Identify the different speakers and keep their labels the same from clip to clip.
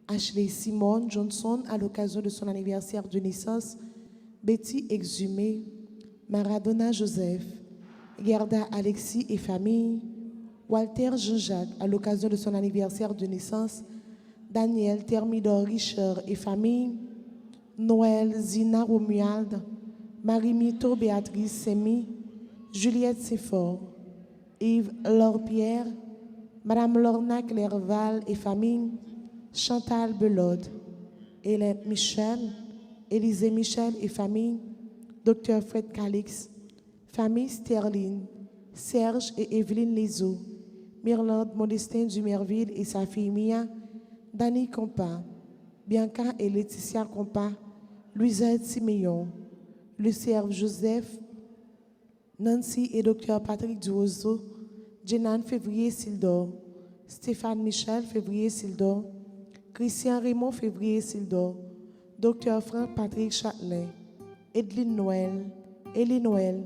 Speaker 1: Ashley Simone Johnson à l'occasion de son anniversaire de naissance, Betty Exhumé, Maradona Joseph, Gerda Alexis et famille, Walter Jean-Jacques à l'occasion de son anniversaire de naissance, Daniel Thermidor Richard et famille, Noël Zina Romuald, Marie-Mito Béatrice Semi, Juliette Seffort, Yves Laure-Pierre, Madame Lorna Clerval et famille, Chantal Belode, Hélène Michel, Élisée Michel et famille, Dr Fred Calix, famille Sterling, Serge et Evelyne Lizo, Myrlande Modestin Dumerville et sa fille Mia, Dani Compa, Bianca et Laetitia Compa, Louisette Siméon, Lucien Joseph, Nancy et Dr Patrick Duozo, Jenan Février Sildor, Stéphane Michel Février Sildor, Christian Raymond Février Sildor, Dr Franck Patrick Châtelain, Edline Noël, Elie Noël,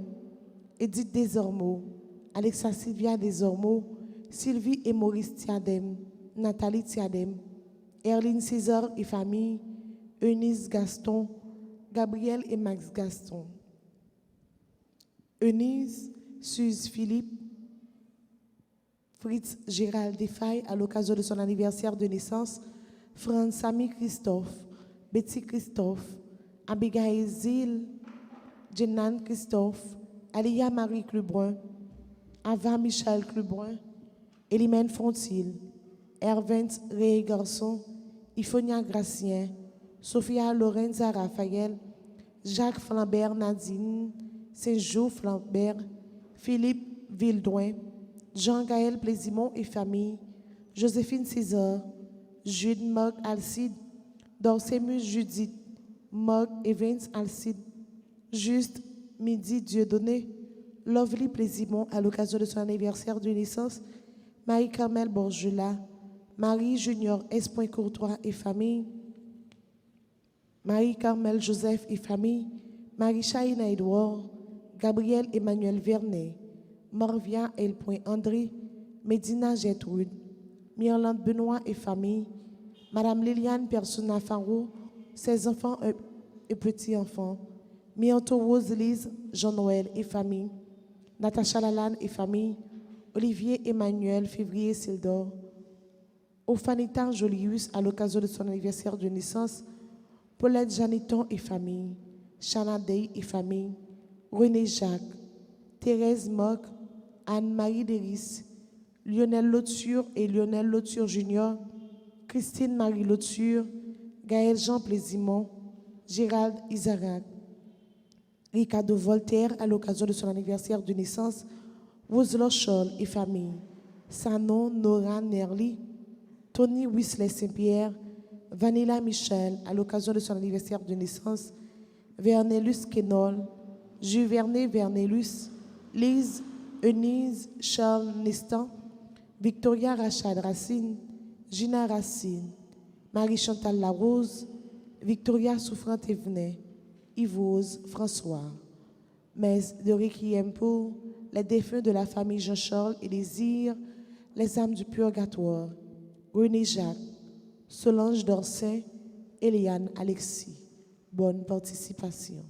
Speaker 1: Edith Desormeaux, Alexa Sylvia Desormeaux, Sylvie et Maurice Tiadem, Nathalie Tiadem, Erline César et famille, Eunice Gaston, Gabriel et Max Gaston, Eunice, Suze Philippe, Fritz Gérald Desfailles à l'occasion de son anniversaire de naissance, Franz Samy Christophe, Betty Christophe, Abigail Zil, Jenan Christophe, Alia Marie Clubrun, Ava Michel Clubrun, Elimène Fontil, Hervens Ré Garçon, Ifonia Gracien, Sophia Lorenza Raphaël, Jacques Flambert Nadine, Saint-Jean Flambert, Philippe Vildouin, Jean-Gaël Plaisimont et famille, Joséphine César, Jude Mog Alcide, Dorsemus Judith, Mog Evans Alcide, Juste Midi Dieudonné, Lovely Plaisimont à l'occasion de son anniversaire de naissance, Marie-Carmel Borgela, Marie Junior S. Courtois et famille, Marie-Carmel Joseph et famille, Marie-Chaïna Edouard, Gabriel Emmanuel Vernet, Morvia L. André, Médina Gertrude, Myrlande Benoît et famille, Madame Liliane Persona Faro, ses enfants et petits-enfants, Mianto Rose Lise, Jean-Noël et famille, Natacha Lalanne et famille, Olivier Emmanuel Février Sildor, Ophanita Jolius à l'occasion de son anniversaire de naissance, Paulette Janiton et famille, Chana Dey et famille, René Jacques, Thérèse Mock, Anne-Marie Deris, Lionel Lauture et Lionel Lauture Junior, Christine Marie Lauture, Gaël Jean Plaisimont, Gérald Isaac, Ricardo Voltaire à l'occasion de son anniversaire de naissance, Roselaure Scholl et famille, Sanon Nora Nerly, Tony Whistler Saint-Pierre, Vanilla Michel à l'occasion de son anniversaire de naissance, Vernelus Kenol, Juvernet Vernelus, Lise Eunice Charles Nestan, Victoria Rachad Racine, Gina Racine, Marie-Chantal Larose, Victoria Souffrante Evenet, Yvose François. Messe de requiem pour les défunts de la famille Jean-Charles et Désir, les âmes du purgatoire, René Jacques, Solange Dorcin, Eliane Alexis. Bonne participation.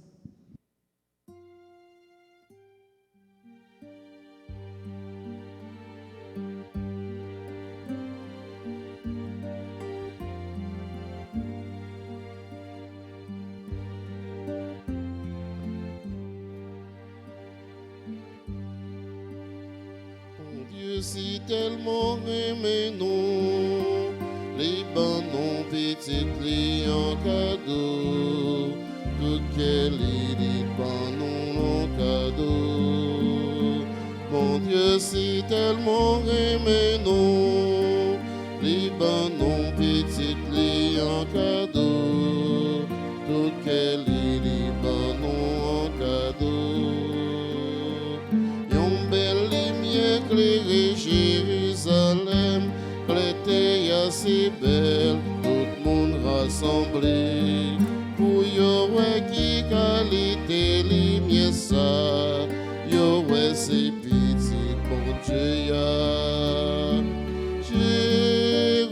Speaker 2: Si tellement aimé nous, les bannons petites les en cadeau, tout qu'elle dit bannons en cadeau. Mon Dieu, si tellement aimé nous, les bannons petites les en cadeau, tout qu'elle dit bannons en cadeau. Yon belle lumière éclairée Jérusalem, l'été assez belle, tout le monde rassemblé. Pour yo qui qualité lumière ça, yo c'est petit pour Dieu ya. Jérusalem.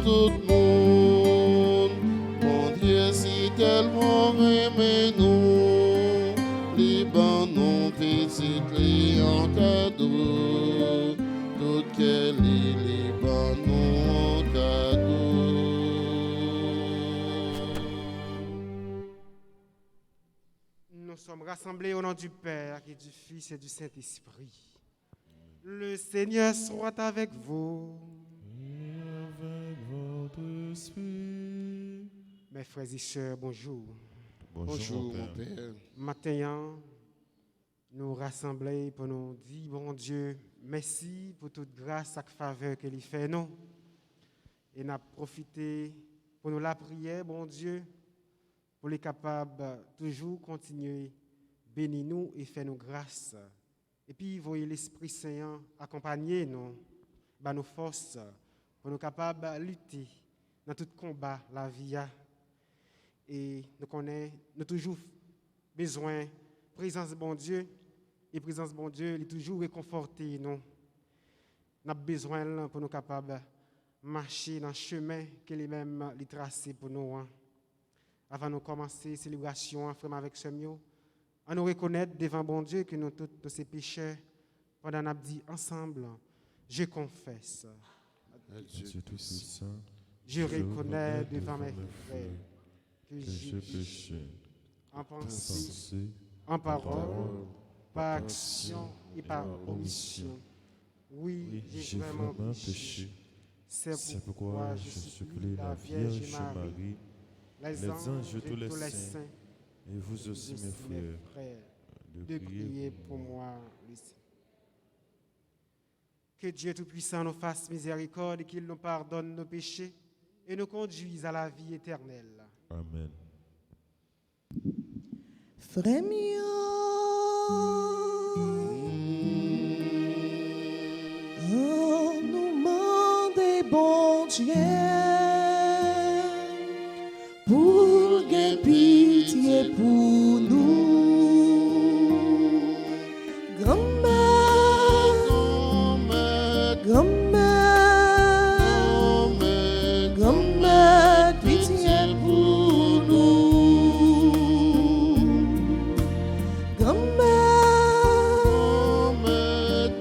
Speaker 2: tout le monde. Mon Dieu, si tellement aimé nous, liban non petit li en cadeau, tout qu'elle liban non cadeau.
Speaker 3: Nous sommes rassemblés au nom du Père et du Fils et du Saint-Esprit. Le Seigneur soit avec vous.
Speaker 4: Et avec votre esprit.
Speaker 3: Mes frères et sœurs, bonjour.
Speaker 2: Bonjour,
Speaker 4: mon
Speaker 2: mon
Speaker 4: Père.
Speaker 2: Père.
Speaker 3: Maintenant, nous rassemblés pour nous dire, bon Dieu, merci pour toute grâce et faveur qu'il fait nous. Et nous profité pour nous la prière, bon Dieu, pour les capables toujours continuer bénir nous et faire nous grâce. Et puis, voyez l'Esprit Saint accompagner nous, bah nos forces, pour nous capables de lutter dans tout combat, la vie. Et nous connaissons, nous toujours besoin de présence de bon Dieu. Et présence de bon Dieu, il est toujours réconforté nous. Nous avons besoin pour nous capables de marcher dans le chemin qu'il est même tracé pour nous. Avant de commencer la célébration, frère avec ce mieux, on nous reconnaître devant bon Dieu que nous tous ces pécheurs, pendant nous dit ensemble, je confesse,
Speaker 4: Dieu Tout-Puissant,
Speaker 3: je reconnais devant mes frères que
Speaker 4: que
Speaker 3: j'ai
Speaker 4: je
Speaker 3: péché
Speaker 4: péché
Speaker 3: en
Speaker 4: en
Speaker 3: pensée,
Speaker 4: pensée,
Speaker 3: en parole,
Speaker 4: parole,
Speaker 3: par action et par omission. Oui,
Speaker 4: oui,
Speaker 3: j'ai
Speaker 4: j'ai
Speaker 3: vraiment
Speaker 4: vraiment
Speaker 3: péché.
Speaker 4: péché.
Speaker 3: C'est
Speaker 4: C'est
Speaker 3: pourquoi
Speaker 4: pourquoi
Speaker 3: je
Speaker 4: je
Speaker 3: supplie
Speaker 4: supplie la Vierge Marie,
Speaker 3: les anges et
Speaker 4: tous les saints,
Speaker 3: saints,
Speaker 4: et vous aussi, mes frères,
Speaker 3: de prier pour moi. Que Dieu Tout-Puissant nous fasse miséricorde et qu'il nous pardonne nos péchés et nous conduise à la vie éternelle.
Speaker 4: Amen.
Speaker 1: Frère mignon, oh, nous demandons bon Dieu pour qu'il pitié pour nous. Grand-mère, grand-mère, grand-mère, pitié pour nous. Grand-mère,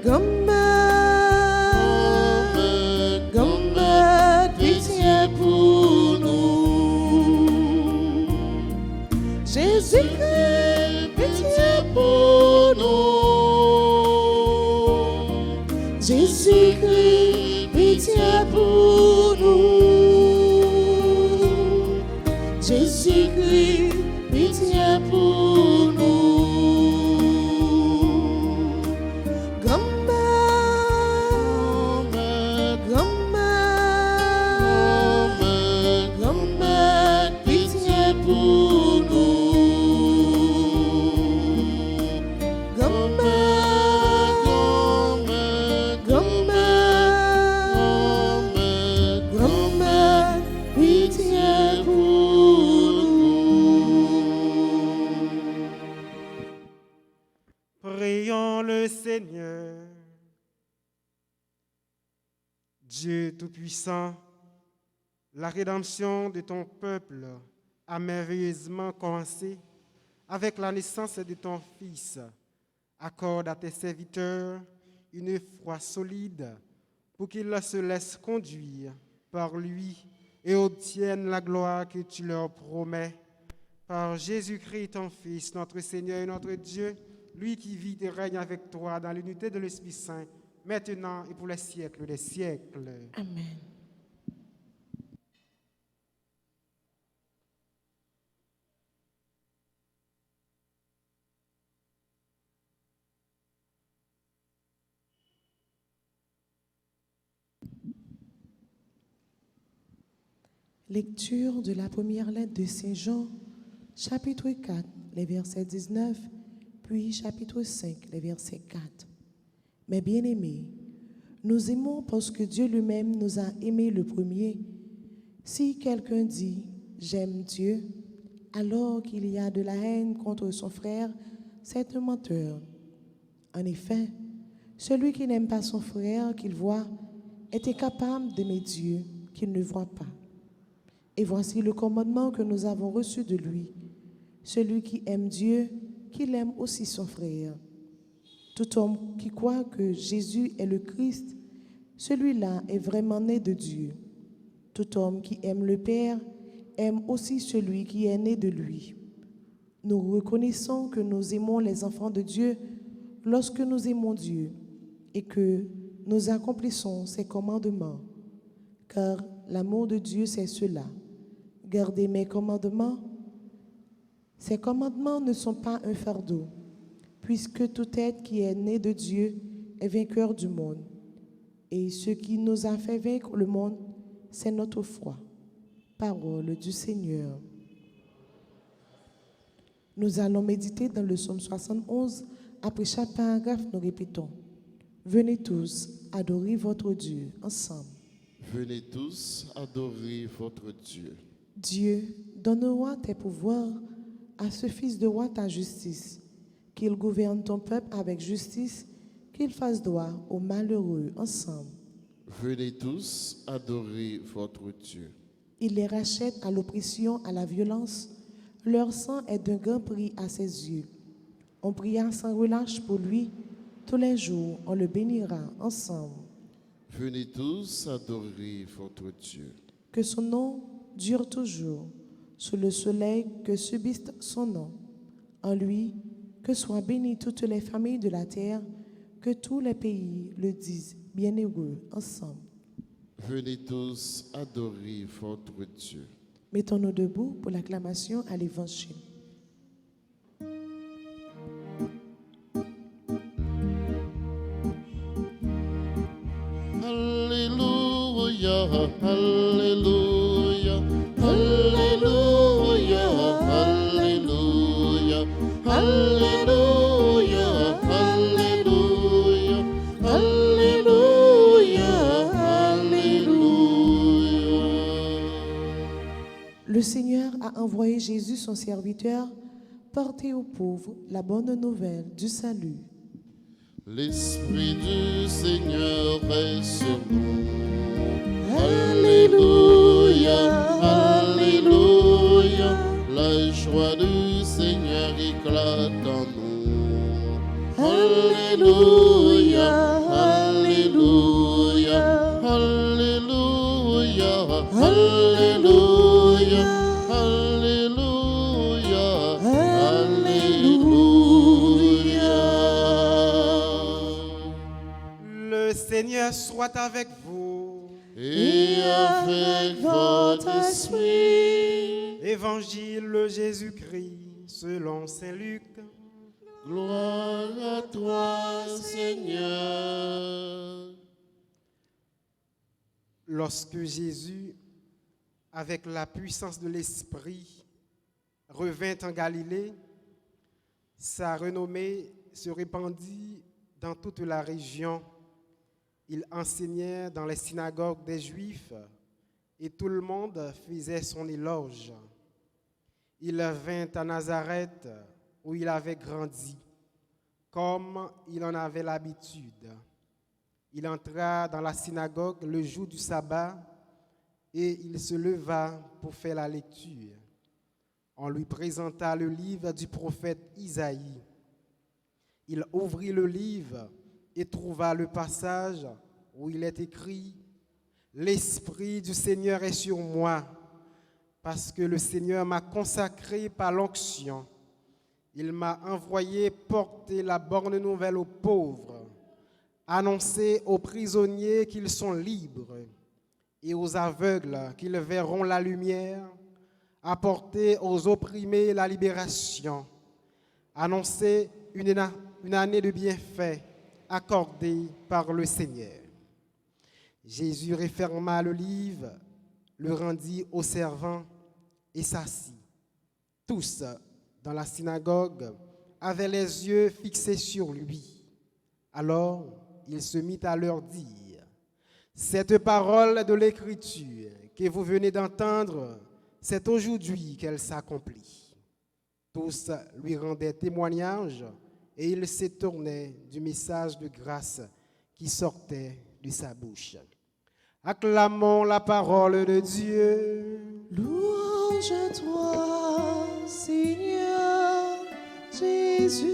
Speaker 1: grand-mère, grand-mère, pitié pour nous. Jésus-Christ, pitié pour nous. Jésus-Christ, pitié pour nous. Jésus-Christ, pitié pour nous. Grand-mère, grand-mère, grand-mère, pitié pour nous. Grand-mère, grand-mère, grand-mère, pitié pour nous.
Speaker 3: Prions le Seigneur. Dieu Tout-Puissant, la rédemption de ton peuple a merveilleusement commencé avec la naissance de ton Fils. Accorde à tes serviteurs une foi solide pour qu'ils se laissent conduire par lui et obtiennent la gloire que tu leur promets. Par Jésus-Christ, ton Fils, notre Seigneur et notre Dieu, lui qui vit et règne avec toi dans l'unité de l'Esprit Saint, maintenant et pour les siècles des siècles.
Speaker 1: Amen. Lecture de la première lettre de Saint Jean, chapitre 4, les versets 19, puis chapitre 5, les versets 4. Mes bien-aimés, nous aimons parce que Dieu lui-même nous a aimés le premier. Si quelqu'un dit « j'aime Dieu », alors qu'il y a de la haine contre son frère, c'est un menteur. En effet, celui qui n'aime pas son frère qu'il voit est incapable d'aimer Dieu qu'il ne voit pas. Et voici le commandement que nous avons reçu de lui. Celui qui aime Dieu, qu'il aime aussi son frère. Tout homme qui croit que Jésus est le Christ, celui-là est vraiment né de Dieu. Tout homme qui aime le Père aime aussi celui qui est né de lui. Nous reconnaissons que nous aimons les enfants de Dieu lorsque nous aimons Dieu et que nous accomplissons ses commandements. Car l'amour de Dieu, c'est cela. Gardez mes commandements. Ces commandements ne sont pas un fardeau, puisque tout être qui est né de Dieu est vainqueur du monde. Et ce qui nous a fait vaincre le monde, c'est notre foi. Parole du Seigneur. Nous allons méditer dans le psaume 71. Après chaque paragraphe, nous répétons. Venez tous adorer votre Dieu ensemble.
Speaker 2: Venez tous adorer votre Dieu.
Speaker 1: Dieu, donne-moi tes pouvoirs à ce fils de roi ta justice, qu'il gouverne ton peuple avec justice, qu'il fasse droit aux malheureux ensemble.
Speaker 2: Venez tous adorer votre Dieu.
Speaker 1: Il les rachète à l'oppression, à la violence. Leur sang est d'un grand prix à ses yeux. On priera sans relâche pour lui. Tous les jours, on le bénira ensemble.
Speaker 2: Venez tous adorer votre Dieu.
Speaker 1: Que son nom dure toujours, sous le soleil que subsiste son nom. En lui, que soient bénies toutes les familles de la terre, que tous les pays le disent bienheureux ensemble.
Speaker 2: Venez tous adorer votre Dieu.
Speaker 1: Mettons-nous debout pour l'acclamation à l'Évangile.
Speaker 2: Alléluia, Alléluia, Alléluia, Alléluia, Alléluia, Alléluia, Alléluia, Alléluia.
Speaker 1: Le Seigneur a envoyé Jésus, son serviteur, porter aux pauvres la bonne nouvelle du salut.
Speaker 2: L'Esprit du Seigneur est sur nous. Alléluia, Alléluia, la joie du Seigneur éclate en nous. Alléluia, Alléluia, Alléluia, Alléluia, Alléluia, Alléluia.
Speaker 3: Le Seigneur soit avec vous.
Speaker 2: Et avec votre esprit.
Speaker 3: Évangile de Jésus-Christ selon saint Luc.
Speaker 2: Gloire à toi, Seigneur.
Speaker 3: Lorsque Jésus, avec la puissance de l'Esprit, revint en Galilée, sa renommée se répandit dans toute la région. Il enseignait dans les synagogues des Juifs et tout le monde faisait son éloge. Il vint à Nazareth où il avait grandi, comme il en avait l'habitude. Il entra dans la synagogue le jour du sabbat et il se leva pour faire la lecture. On lui présenta le livre du prophète Isaïe. Il ouvrit le livre et trouva le passage où il est écrit « L'Esprit du Seigneur est sur moi, parce que le Seigneur m'a consacré par l'onction. Il m'a envoyé porter la bonne nouvelle aux pauvres, annoncer aux prisonniers qu'ils sont libres et aux aveugles qu'ils verront la lumière, apporter aux opprimés la libération, annoncer une année de bienfaits accordée par le Seigneur. » Jésus referma le livre, le rendit aux servants et s'assit. Tous dans la synagogue avaient les yeux fixés sur lui. Alors il se mit à leur dire « Cette parole de l'Écriture que vous venez d'entendre, c'est aujourd'hui qu'elle s'accomplit. » Tous lui rendaient témoignage et il s'étonnait du message de grâce qui sortait de sa bouche. Acclamons la parole de Dieu.
Speaker 1: Louange à toi, Seigneur Jésus.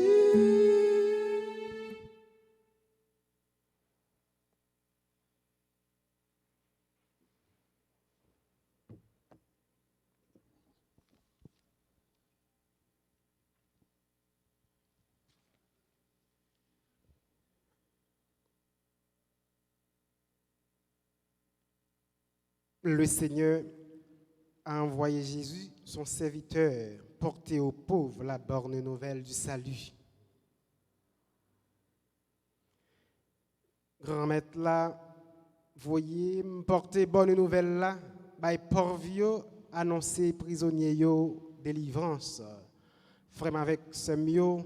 Speaker 3: Le Seigneur a envoyé Jésus, son serviteur, porter aux pauvres la bonne nouvelle du salut. Grand maître là, voyez, porter bonne nouvelle là, by porvio annoncer prisonnier yo délivrance. Frère avec ce mio,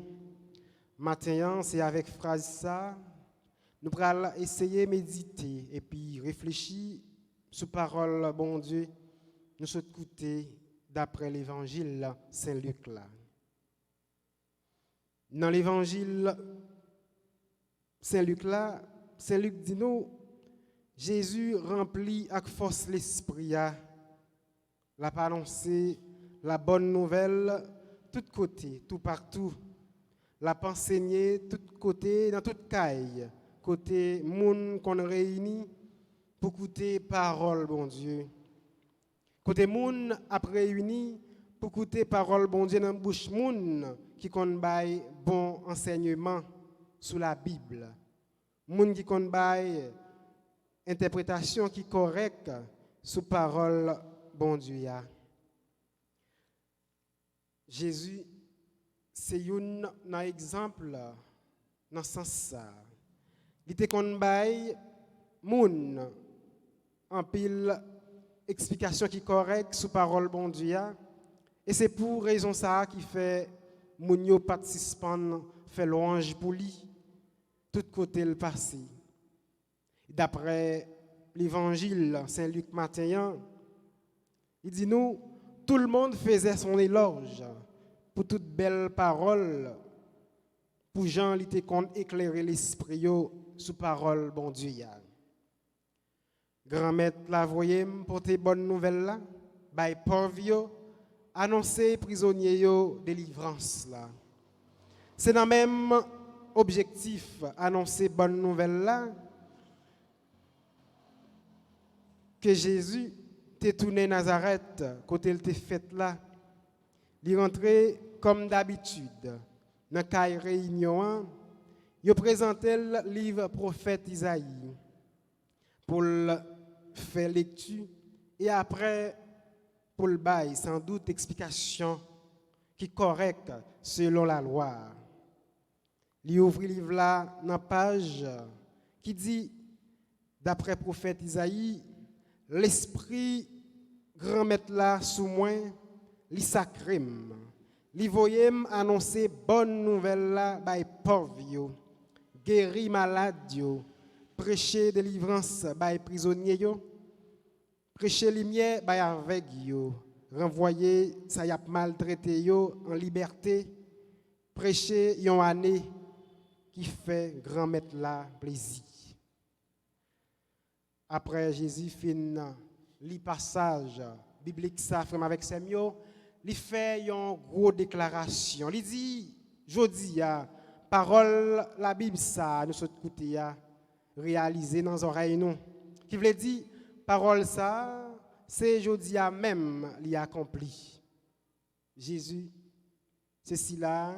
Speaker 3: matin c'est avec phrase ça, nous allons essayer de méditer et puis réfléchir sous parole bon Dieu, nous sommes écoutés d'après l'évangile Saint-Luc là. Dans l'évangile Saint-Luc là, Saint-Luc dit nous, Jésus rempli avec force l'esprit l'a annoncé la bonne nouvelle tout côté, tout partout. L'a enseigné tout côté dans toute caille, côté monde qu'on réunit pour écouter parole bon Dieu. Côté moun après réuni pour écouter parole bon Dieu dans bouche moun qui kon bay bon enseignement sous la Bible. Moun qui kon bay interprétation qui correcte sous parole bon Dieu ya. Jésus c'est un exemple dans ce sens ça. Il était kon bay moun en pile explication qui correcte sous parole bon Dieu et c'est pour raison ça qui fait moun yo participant fait louange pour lui tout côté le passé d'après l'évangile Saint-Luc matin il dit nous tout le monde faisait son éloge pour toute belle parole pour Jean il était qu'on éclairer l'esprit yo sous parole bon Dieu ya. Grand maître la voyé porter bonne nouvelle là, by porvio annoncer prisonnier yo délivrance là. C'est dans même objectif annoncer bonne nouvelle là que Jésus t'est tourné Nazareth côté il t'est fait là. Il rentré comme d'habitude dans caille réunion, il présentait le livre prophète Isaïe pour faire lecture et après pour le bail sans doute explication qui correcte selon la loi. Il ouvre le livre là dans page qui dit d'après prophète Isaïe l'esprit grand maître là sous moi li sacrem li voyem annoncer bonne nouvelle là by pauvre guéri malade yo prêcher délivrance by prisonnier yo prêcher lumière by avec yo renvoyer ça y a maltraité yo en liberté prêcher yon année qui fait grand maître là plaisir. Après Jésus fin li passage biblique ça frère avec Samuel, il fait une grosse déclaration. Il dit jodi a parole la Bible ça nous sommes écouter a réaliser dans oreilles nous. Qui veut dire parole ça c'est jodi a même li accompli. Jésus c'est cela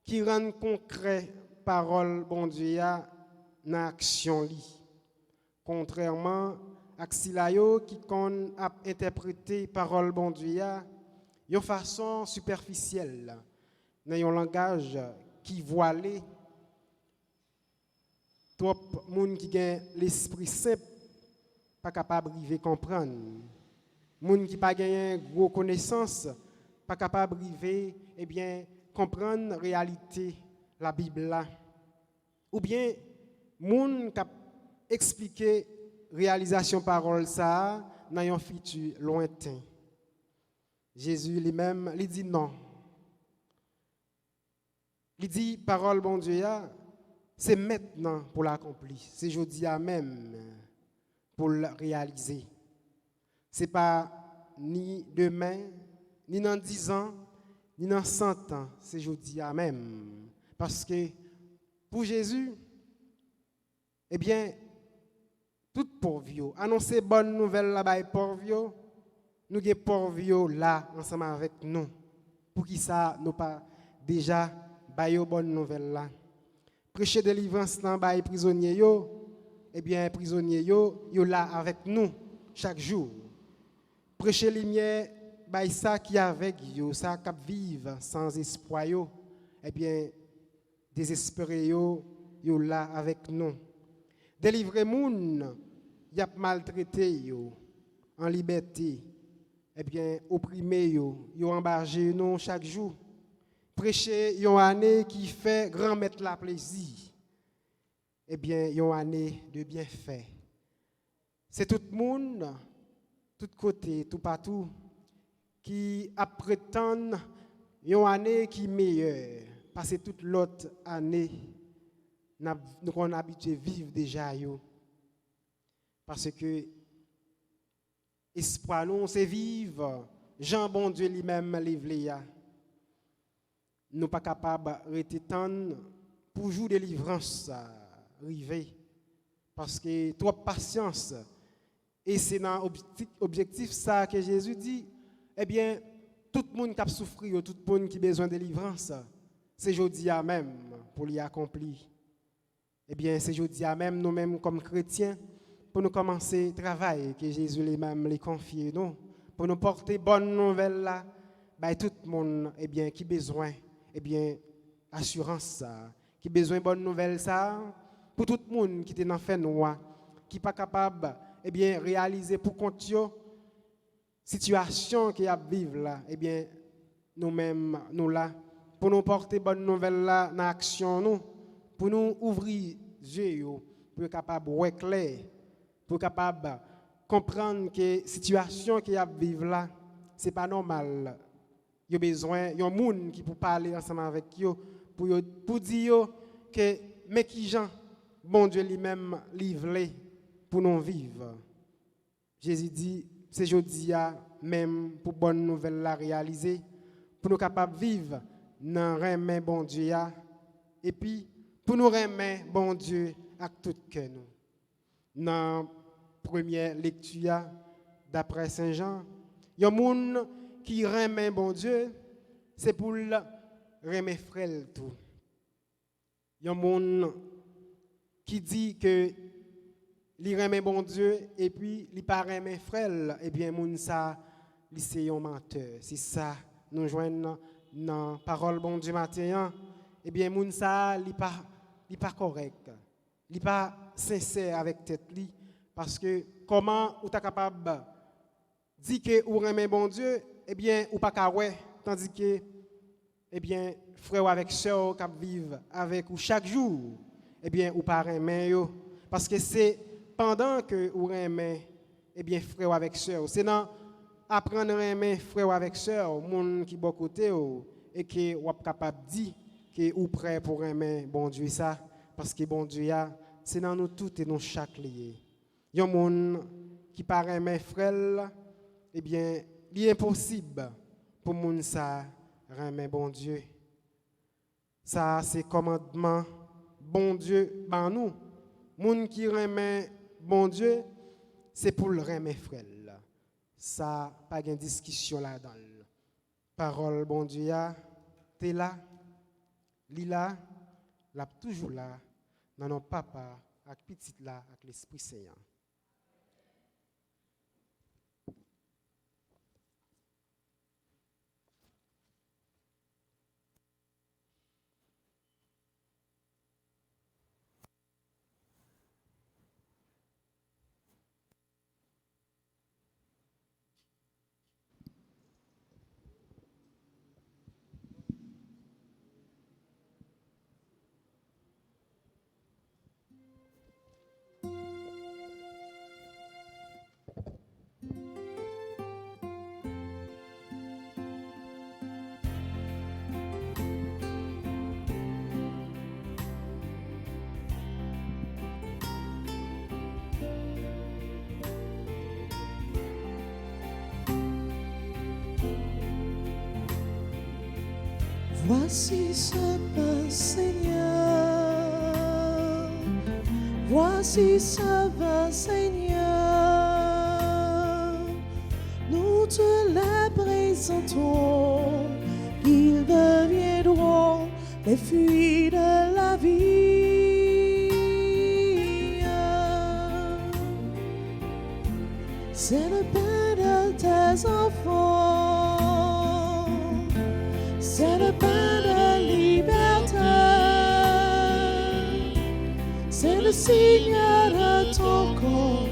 Speaker 3: qui rend concret parole bon Dieu a dans action li. Contrairement à Xilayo qui kon a interprété parole bon Dieu de façon superficielle, dans un langage qui voilé, trop moun qui gen l'esprit simple pas capable de comprendre, moun qui pas gen gros connaissance pas capable de comprendre réalité la Bible là, ou bien moun qui expliquer réalisation parole ça dans un futur lointain. Jésus lui-même lui dit non. Il dit parole bon Dieu c'est maintenant pour l'accomplir. C'est aujourd'hui même pour le réaliser. Ce n'est pas ni demain, ni dans 10 ans, ni dans 100 ans, c'est aujourd'hui à même. Parce que pour Jésus, eh bien, tout pauvre, annoncer bonne nouvelle là-bas, pauvre, nous avons pauvre là, ensemble avec nous. Pour qui ça, nous pas déjà bailler bonne nouvelle là. Prêcher délivrance dans les prisonniers, eh bien, prisonniers, yo là avec nous chaque jour. Prêcher lumière, bah ça qui avec yo, ça qui vivre sans espoir yo, eh bien, désespéré yo là avec nous. Délivrer moun, y a maltraité yo en liberté, eh bien, opprimé yo embargé nous chaque jour. Prêcher une année qui fait grand mettre la plaisir. Eh bien, une année de bienfait. C'est tout le monde, tout côté, tout partout, qui prétend une année qui est meilleure. Parce que toute l'autre année, nous sommes habitués à vivre déjà. Parce que espoir, nous, c'est vivre. Jean, bon Dieu, lui-même, livre. Nous ne sommes pas capables de rester pour jouer délivrance arriver. Parce que trop de patience. Et c'est dans l'objectif ça que Jésus dit, eh bien, tout le monde qui a souffert, tout le monde qui a besoin de délivrance, c'est aujourd'hui à même pour l'y accomplir. Eh bien, c'est aujourd'hui à même, nous-mêmes comme chrétiens, pour nous commencer le travail que Jésus lui-même les confie, nous, pour nous porter bonne nouvelle là, ben, tout le monde eh bien, qui a besoin, eh bien, assurance ça, qui a besoin de bonne nouvelle ça, pour tout le monde qui est dans le fait noir, qui n'est pas capable eh bien, réaliser pour compte la situation qu'il y a à vivre là, eh bien, nous-mêmes, nous là, pour nous porter bonne nouvelle là dans l'action, nous, pour nous ouvrir les yeux, pour être capable de voir clair, pour être capable de comprendre que la situation qu'il y a à vivre là, ce n'est pas normal. Il y a besoin, il y a un monde qui peut parler ensemble avec eux, pour dire que, mais qui Jean, bon Dieu lui-même livré pour nous vivre. Jésus dit, c'est aujourd'hui même pour bonne nouvelle la réaliser, pour nous capables de vivre dans remet bon Dieu et puis pour nous remettre bon Dieu avec tout cœur nous. Dans la première lecture d'après Saint Jean, il y a un monde qui remet bon Dieu, c'est pour le remettre frère tout. Il y a un monde qui dit que il remet bon Dieu et puis il pas remet frère, eh bien moun ça c'est un menteur. C'est ça nous joignons dans parole bon Dieu matin. Eh bien moun ça il pas correct. Il pas sincère avec tête li parce que comment ou ta capable dire que ou remet bon Dieu, eh bien ou pas ka ouais tandis que eh bien frère avec sœur qui vivent avec ou chaque jour, eh bien ou pas remet yo parce que c'est pendant que vous aimez, eh bien, frère avec sœur, c'est dans apprendre à aimer frère avec sœur, monde qui bon côté et que vous êtes capable de dire que vous prêt pour aimer bon Dieu ça, parce que bon Dieu c'est dans nous tous et nous chaque lié. Il y a un monde qui par aimer frère, eh bien, il est impossible pour monde ça aimer bon Dieu. Ça c'est commandement bon Dieu ben nous, monde qui aimer bon Dieu, c'est pour le remettre frère. Ça, pas de discussion là-dedans. Parole, bon Dieu, t'es là, lila, là, toujours là, dans nos papas, avec petit là, avec l'Esprit Saint.
Speaker 1: Voici ce pain, Seigneur. Voici ce vin, Seigneur. Nous te le présentons, qu'ils deviendront les fruits de la vie. C'est le pain de tes enfants. C'est le pain de liberté. C'est le signe de ton corps.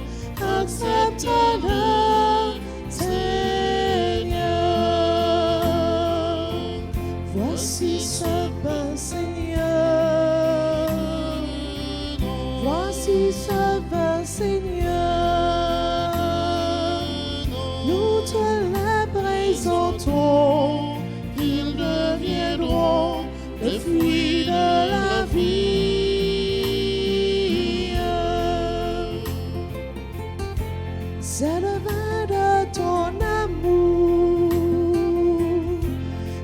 Speaker 1: Accepte-le, Seigneur. Voici ce pain, Seigneur. Voici ce pain, Seigneur. Nous te le présentons. Ils deviendront les fruits de la vie. C'est le vin de ton amour.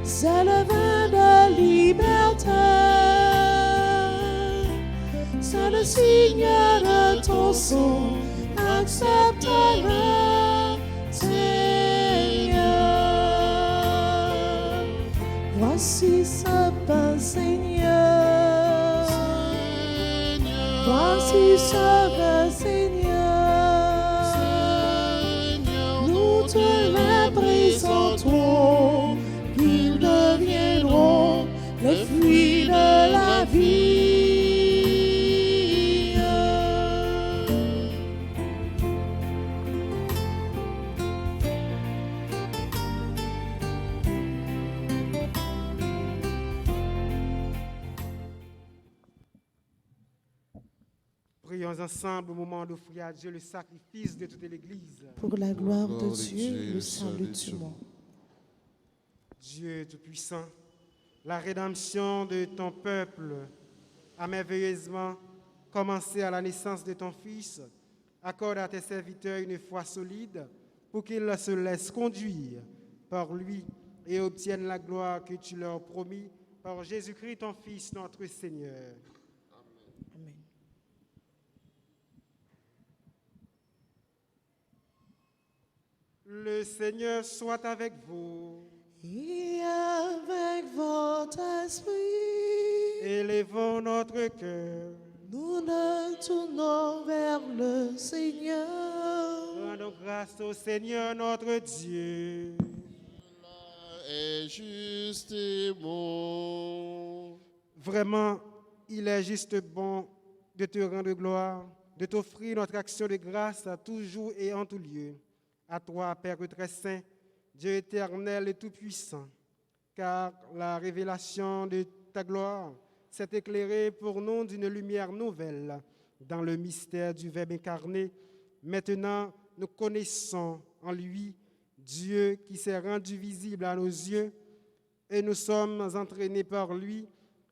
Speaker 1: C'est le vin de liberté. C'est le signe de ton sang. Accepte-le, Seigneur. Voici ce pain, Seigneur. Voici ce vin, Seigneur. Nous te le présentons, qu'ils deviendront les fruits de la vie.
Speaker 3: Prions ensemble au moment d'offrir à Dieu le sacrifice de toute l'Église.
Speaker 1: Pour la gloire de
Speaker 2: Gloire de
Speaker 1: Dieu,
Speaker 2: Dieu,
Speaker 1: le salut du
Speaker 2: salut du
Speaker 1: monde.
Speaker 3: Dieu Tout-Puissant, la rédemption de ton peuple a merveilleusement commencé à la naissance de ton Fils. Accorde à tes serviteurs une foi solide pour qu'ils se laissent conduire par lui et obtiennent la gloire que tu leur promis par Jésus-Christ, ton Fils, notre Seigneur.
Speaker 1: Amen.
Speaker 3: Le Seigneur soit avec vous.
Speaker 1: Et avec votre esprit,
Speaker 3: Élevons notre cœur.
Speaker 1: nous nous tournons vers le Seigneur.
Speaker 3: Rendons grâce au Seigneur notre Dieu.
Speaker 2: Est juste et bon.
Speaker 3: Vraiment, il est juste bon de te rendre gloire, de t'offrir notre action de grâce à toujours et en tout lieu. À toi, Père très saint, Dieu éternel et tout-puissant, car la révélation de ta gloire s'est éclairée pour nous d'une lumière nouvelle dans le mystère du Verbe incarné. Maintenant, nous connaissons en lui Dieu qui s'est rendu visible à nos yeux et nous sommes entraînés par lui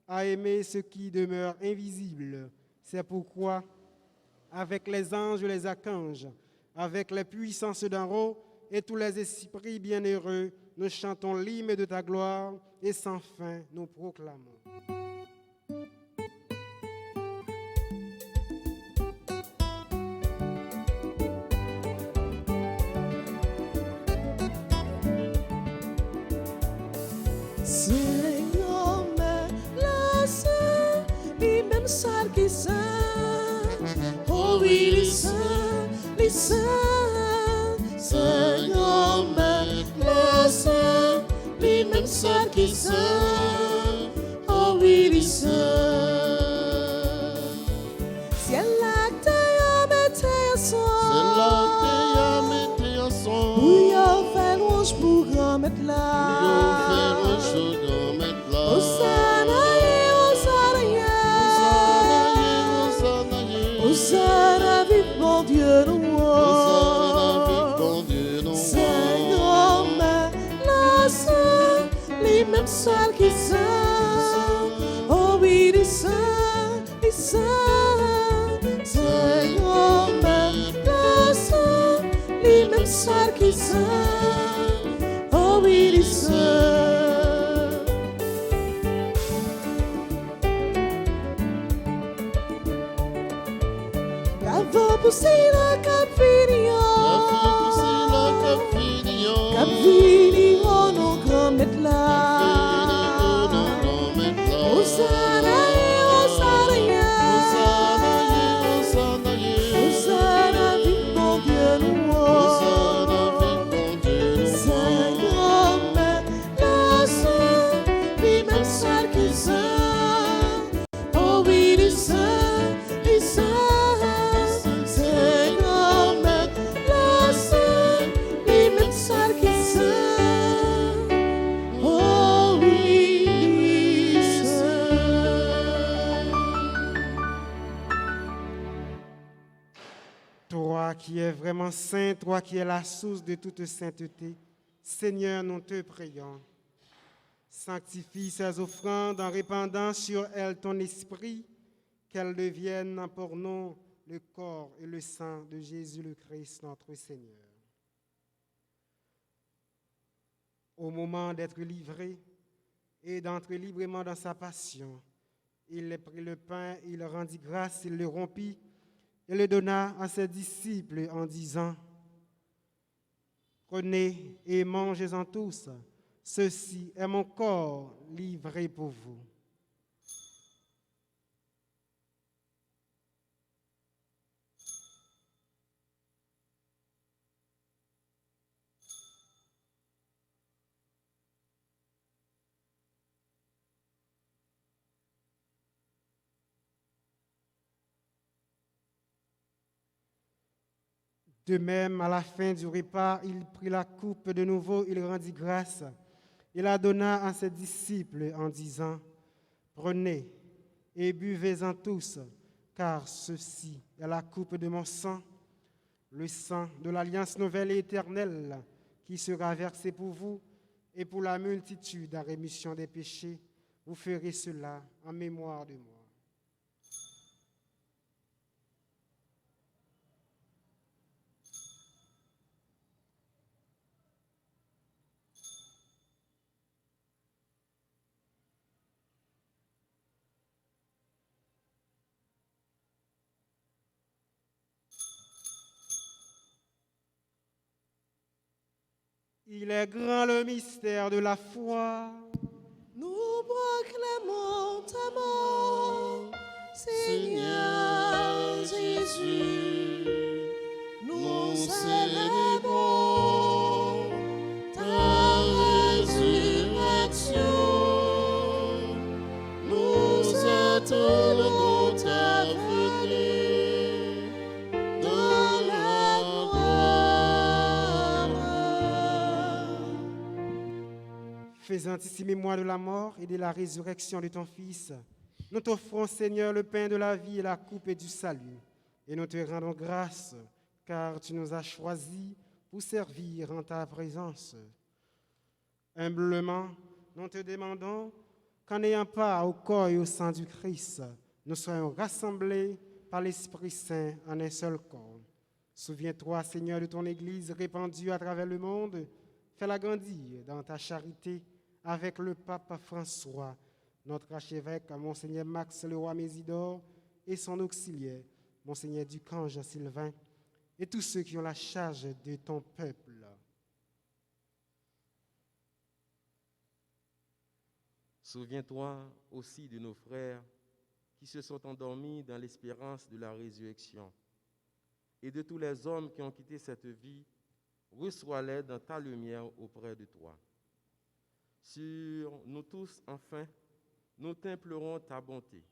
Speaker 3: à aimer ce qui demeure invisible. C'est pourquoi, avec les anges et les archanges, avec les puissances d'en haut et tous les esprits bienheureux, nous chantons l'hymne de ta gloire et sans fin nous proclamons.
Speaker 1: Seigneur, mais le Saint, lui-même seul qui saint. Oh oui, les saints, les saints. Seigneur, mais le Saint, lui-même seul qui saint. Oh oui, les saints. Ciel la terre mettez
Speaker 2: C'est là que y'a mis ensemble.
Speaker 1: bouillon fait louange pour grand mettre là. Hosanna, Hosanna, Hosanna, vive mon Dieu, nous. Seigneur, mais le Saint, lui-même seul qui saint. Oh oui, les saints, les saints. Seigneur, mais le Saint, lui-même seul qui saint. Oh oui, les saints. pousser la cap fini, cap fini, oh non, grand maître là. Hosanna, Hosanna, vive mon Dieu, nous. Saint grand-mère, la saint, lui même seul qui saint. Oh oui, lui saint, lui saint. Saint grand-mère, la saint, lui même seul qui saint. Oh oui, lui saint.
Speaker 3: Toi qui es vraiment saint, toi qui es la source de toute sainteté, Seigneur, nous te prions. Sanctifie ces offrandes en répandant sur elles ton esprit, qu'elles deviennent pour nous le corps et le sang de Jésus le Christ, notre Seigneur. Au moment d'être livré et d'entrer librement dans sa passion, il prit le pain, il rendit grâce, il le rompit et le donna à ses disciples en disant: prenez et mangez-en tous, ceci est mon corps livré pour vous. De même, à la fin du repas, il prit la coupe de nouveau, il rendit grâce, il la donna à ses disciples en disant: prenez et buvez-en tous, car ceci est la coupe de mon sang, le sang de l'alliance nouvelle et éternelle, qui sera versé pour vous et pour la multitude à rémission des péchés. Vous ferez cela en mémoire de moi. Il est grand le mystère de la foi.
Speaker 1: Nous proclamons ta mort, Seigneur Jésus. Nous célébrons ta résurrection. Nous attendons ta venue dans la gloire.
Speaker 3: Faisant ici mémoire de la mort et de la résurrection de ton Fils, nous t'offrons, Seigneur, le pain de la vie et la coupe du salut. Et nous te rendons grâce, car tu nous as choisis pour servir en ta présence. Humblement, nous te demandons qu'en n'ayant pas au corps et au sang du Christ, nous soyons rassemblés par l'Esprit Saint en un seul corps. Souviens-toi, Seigneur, de ton Église répandue à travers le monde. Fais-la grandir dans ta charité avec le pape François, notre archevêque, Monseigneur Max Leroy Mésidor, et son auxiliaire, Monseigneur Ducange Sylvain, et tous ceux qui ont la charge de ton peuple.
Speaker 5: Souviens-toi aussi de nos frères qui se sont endormis dans l'espérance de la résurrection, et de tous les hommes qui ont quitté cette vie. Reçois-les dans ta lumière auprès de toi. Sur nous tous, enfin, nous t'implorons ta bonté.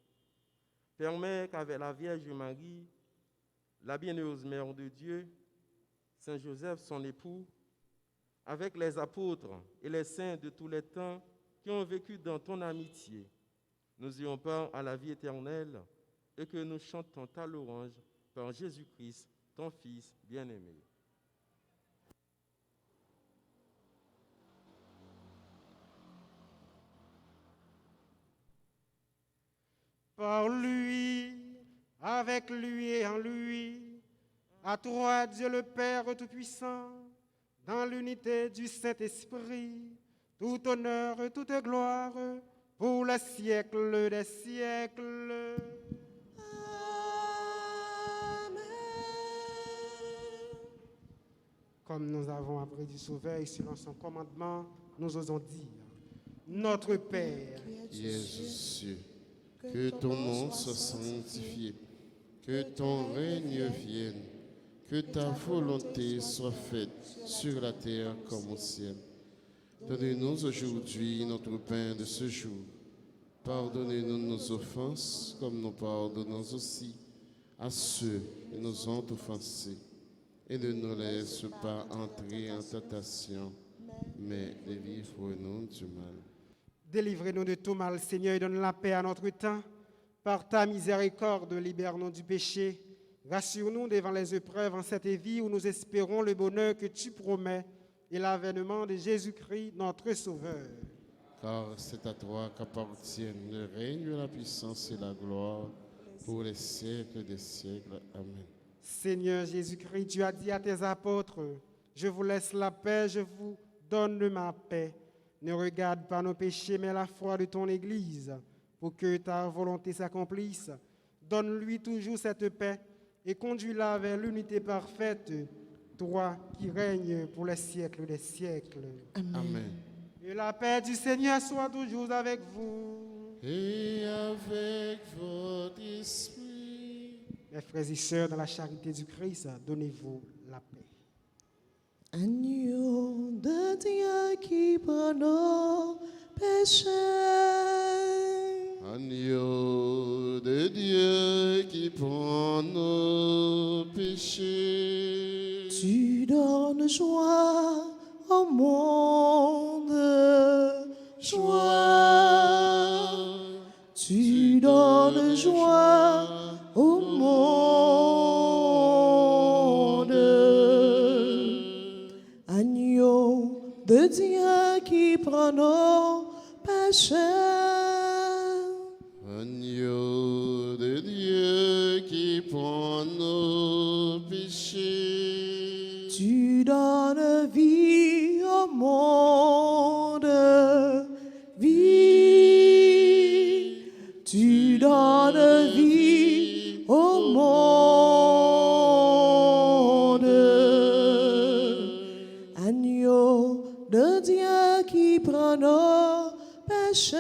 Speaker 5: Permets qu'avec la Vierge Marie, la bienheureuse Mère de Dieu, Saint Joseph, son époux, avec les apôtres et les saints de tous les temps qui ont vécu dans ton amitié, nous ayons part à la vie éternelle et que nous chantons ta louange par Jésus-Christ, ton Fils bien-aimé.
Speaker 3: Par lui, avec lui et en lui, à toi, Dieu le Père Tout-Puissant, dans l'unité du Saint-Esprit, tout honneur et toute gloire pour les siècles des siècles.
Speaker 1: Amen.
Speaker 3: Comme nous avons appris du Sauveur et selon son commandement, nous osons dire, Notre Père,
Speaker 2: qui es aux cieux, que ton nom soit sanctifié, que ton règne vienne, que ta volonté soit faite sur la terre comme au ciel. Donne-nous aujourd'hui notre pain de ce jour. Pardonnez-nous nos offenses, comme nous pardonnons aussi à ceux qui nous ont offensés. Et ne nous laisse pas entrer en tentation, mais délivre-nous du mal.
Speaker 3: délivrez-nous de tout mal, Seigneur, et donne la paix à notre temps. Par ta miséricorde, libère-nous du péché. Rassure-nous devant les épreuves en cette vie où nous espérons le bonheur que tu promets et l'avènement de Jésus-Christ, notre Sauveur.
Speaker 2: Car c'est à toi qu'appartiennent le règne, la puissance et la gloire pour les siècles des siècles. Amen.
Speaker 3: Seigneur Jésus-Christ, tu as dit à tes apôtres, je vous laisse la paix, je vous donne ma paix. Ne regarde pas nos péchés, mais la foi de ton Église, pour que ta volonté s'accomplisse. Donne-lui toujours cette paix et conduis-la vers l'unité parfaite, toi qui règnes pour les siècles des siècles.
Speaker 2: Amen.
Speaker 3: Et la paix du Seigneur soit toujours avec vous.
Speaker 2: Et avec votre esprit.
Speaker 3: Mes frères et sœurs, dans la charité du Christ, donnez-vous la paix.
Speaker 1: Agneau de Dieu qui prend nos péchés.
Speaker 2: Agneau de Dieu qui prend nos péchés.
Speaker 1: Tu donnes joie au monde, joie. Tu donnes joie au monde. Agneau de Dieu qui prend nos péchés.
Speaker 2: Agneau de Dieu qui prend nos péchés.
Speaker 1: Tu donnes vie au monde, vie. Tu donnes vie au monde. Agneau de Dieu qui prend nos péchés.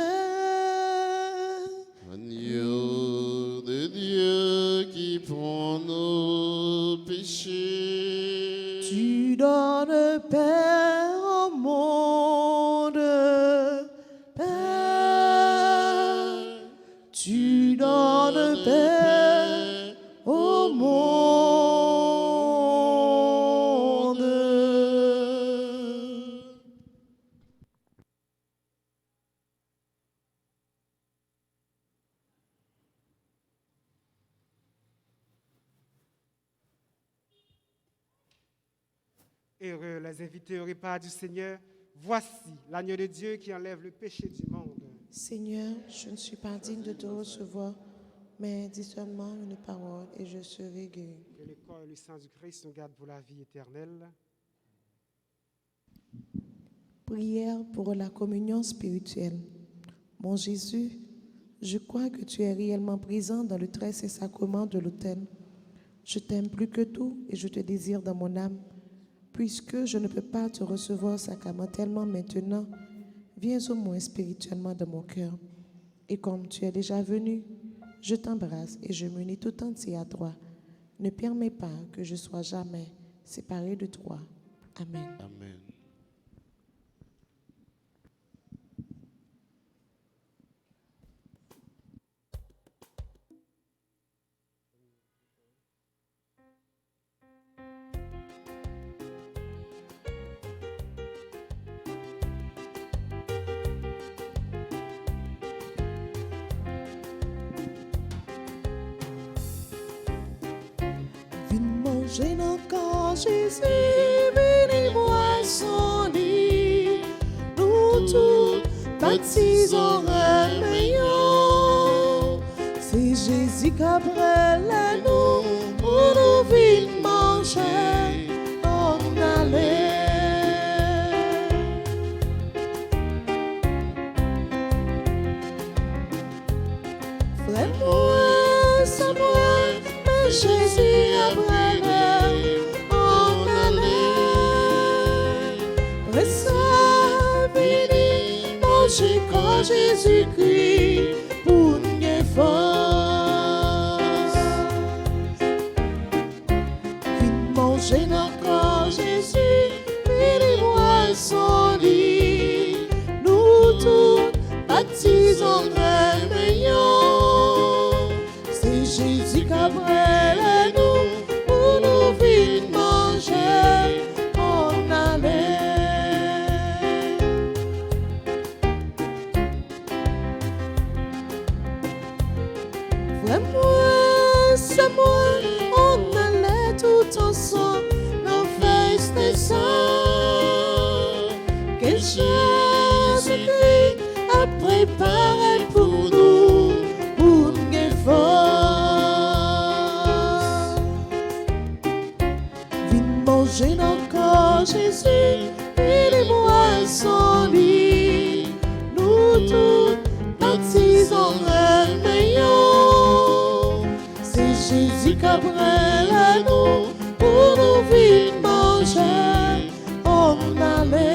Speaker 2: Agneau de Dieu qui prend nos péchés.
Speaker 1: Tu donnes paix au monde, paix. Tu donnes paix au monde.
Speaker 3: Heureux les invités au repas du Seigneur. Voici l'agneau de Dieu qui enlève le péché du monde.
Speaker 1: Seigneur, je ne suis pas digne de te recevoir, mais dis seulement une parole et je serai guéri.
Speaker 3: Que le corps et le sang du Christ nous gardent pour la vie éternelle.
Speaker 1: Prière pour la communion spirituelle. Mon Jésus, je crois que tu es réellement présent dans le très saint sacrement de l'autel. Je t'aime plus que tout et je te désire dans mon âme. Puisque je ne peux pas te recevoir sacramentellement maintenant, viens au moins spirituellement dans mon cœur. Et comme tu es déjà venu, je t'embrasse et je m'unis tout entier à toi. Ne permets pas que je sois jamais séparé de toi. Amen.
Speaker 2: Amen.
Speaker 1: Viens manger nos corps, Jésus, venez moissonner. Nous tous baptisons un meilleur. C'est Jésus qu'après la nous, pour nous vite manger, on allait. Frère moi, c'est moi, mais Jésus après on allait. manger quand Jésus-Christ pour nous force. Vite manger quand Jésus, puis les mois sont lit. Nous tous baptisons meilleur. C'est Jésus qui a brûlé nous pour nous vite manger. On allait. Vraiment, c'est moi, on allait tout ensemble dans fête des saints que Jésus-Christ a préparé pour nous une force. Viens manger dans le corps Jésus, et les mois sont lits. Nous tous baptisons le meilleur. C'est Jésus qui a brûlé nous pour nous vite manger. On allait.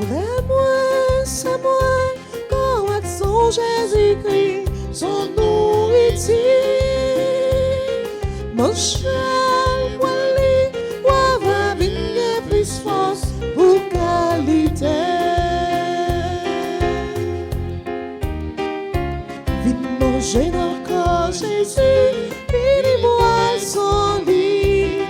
Speaker 1: Vraiment, c'est moi, quand son Jésus-Christ, son nourriture. Mon cher, moi, va venir plus force pour qualité. Vite manger dans le corps Jésus, puis les mois sont lits.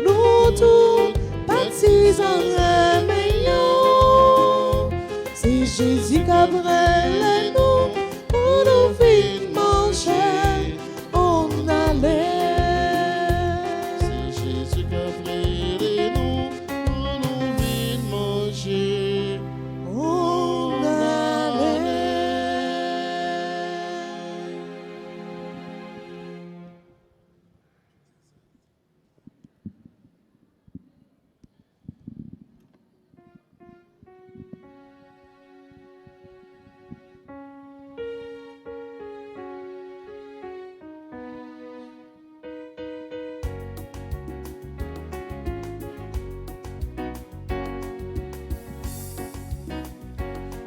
Speaker 1: Nous tous baptisons le meilleur. C'est Jésus qui a brûlé nous pour nous vite manger. On allait.
Speaker 2: C'est Jésus qui a brûlé nous pour nous vite manger.
Speaker 1: On allait.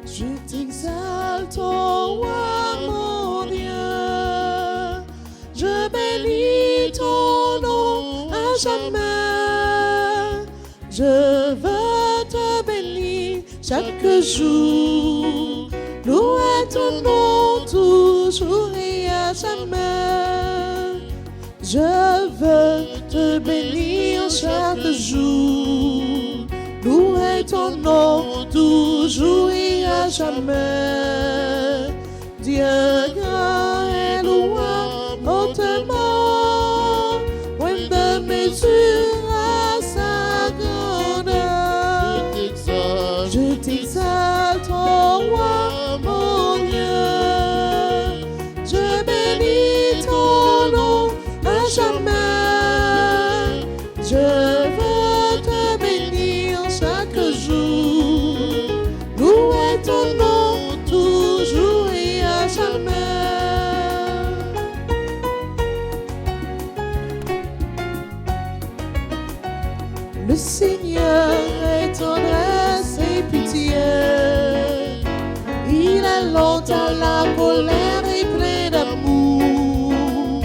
Speaker 1: Je t'exalte, ô roi mon Dieu, je bénis ton nom à jamais. Je veux te bénir chaque jour, louer ton nom toujours et à jamais. Je veux te bénir chaque jour, louer ton nom toujours et à jamais. Dieu grand et loué hautement, point de mesure à sa grandeur. Je t'exalte, ô roi mon Dieu, je bénis ton nom à jamais. Je veux te bénir chaque jour, louer ton nom toujours et à jamais. Le Seigneur est tendresse et pitié, il a longtemps la colère et plein d'amour.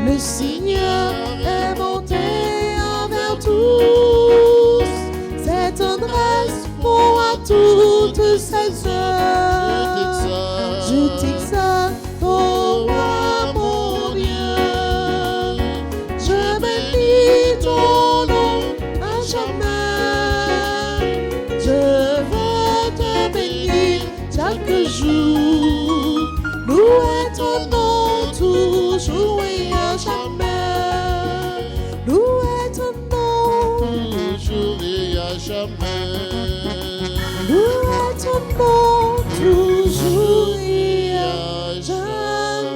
Speaker 1: Le Seigneur est monté envers tous, cette tendresse pour à toutes ses heures. Je t'exalte, ô roi mon Dieu, je bénis ton nom à jamais. Je veux te bénir chaque jour, louer ton nom toujours et à jamais. Louer ton nom
Speaker 2: Toujours et à jamais.
Speaker 1: louer ton nom toujours et à jamais.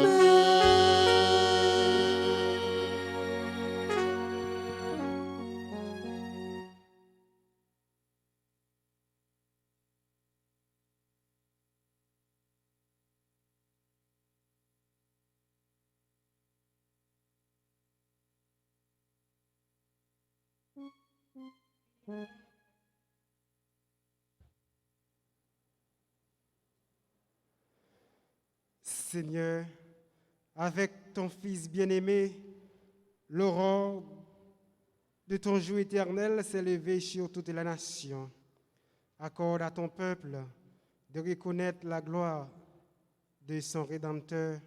Speaker 3: Seigneur, avec ton Fils bien-aimé, l'aurore de ton jour éternel s'est levée sur toute la nation. Accorde à ton peuple de reconnaître la gloire de son Rédempteur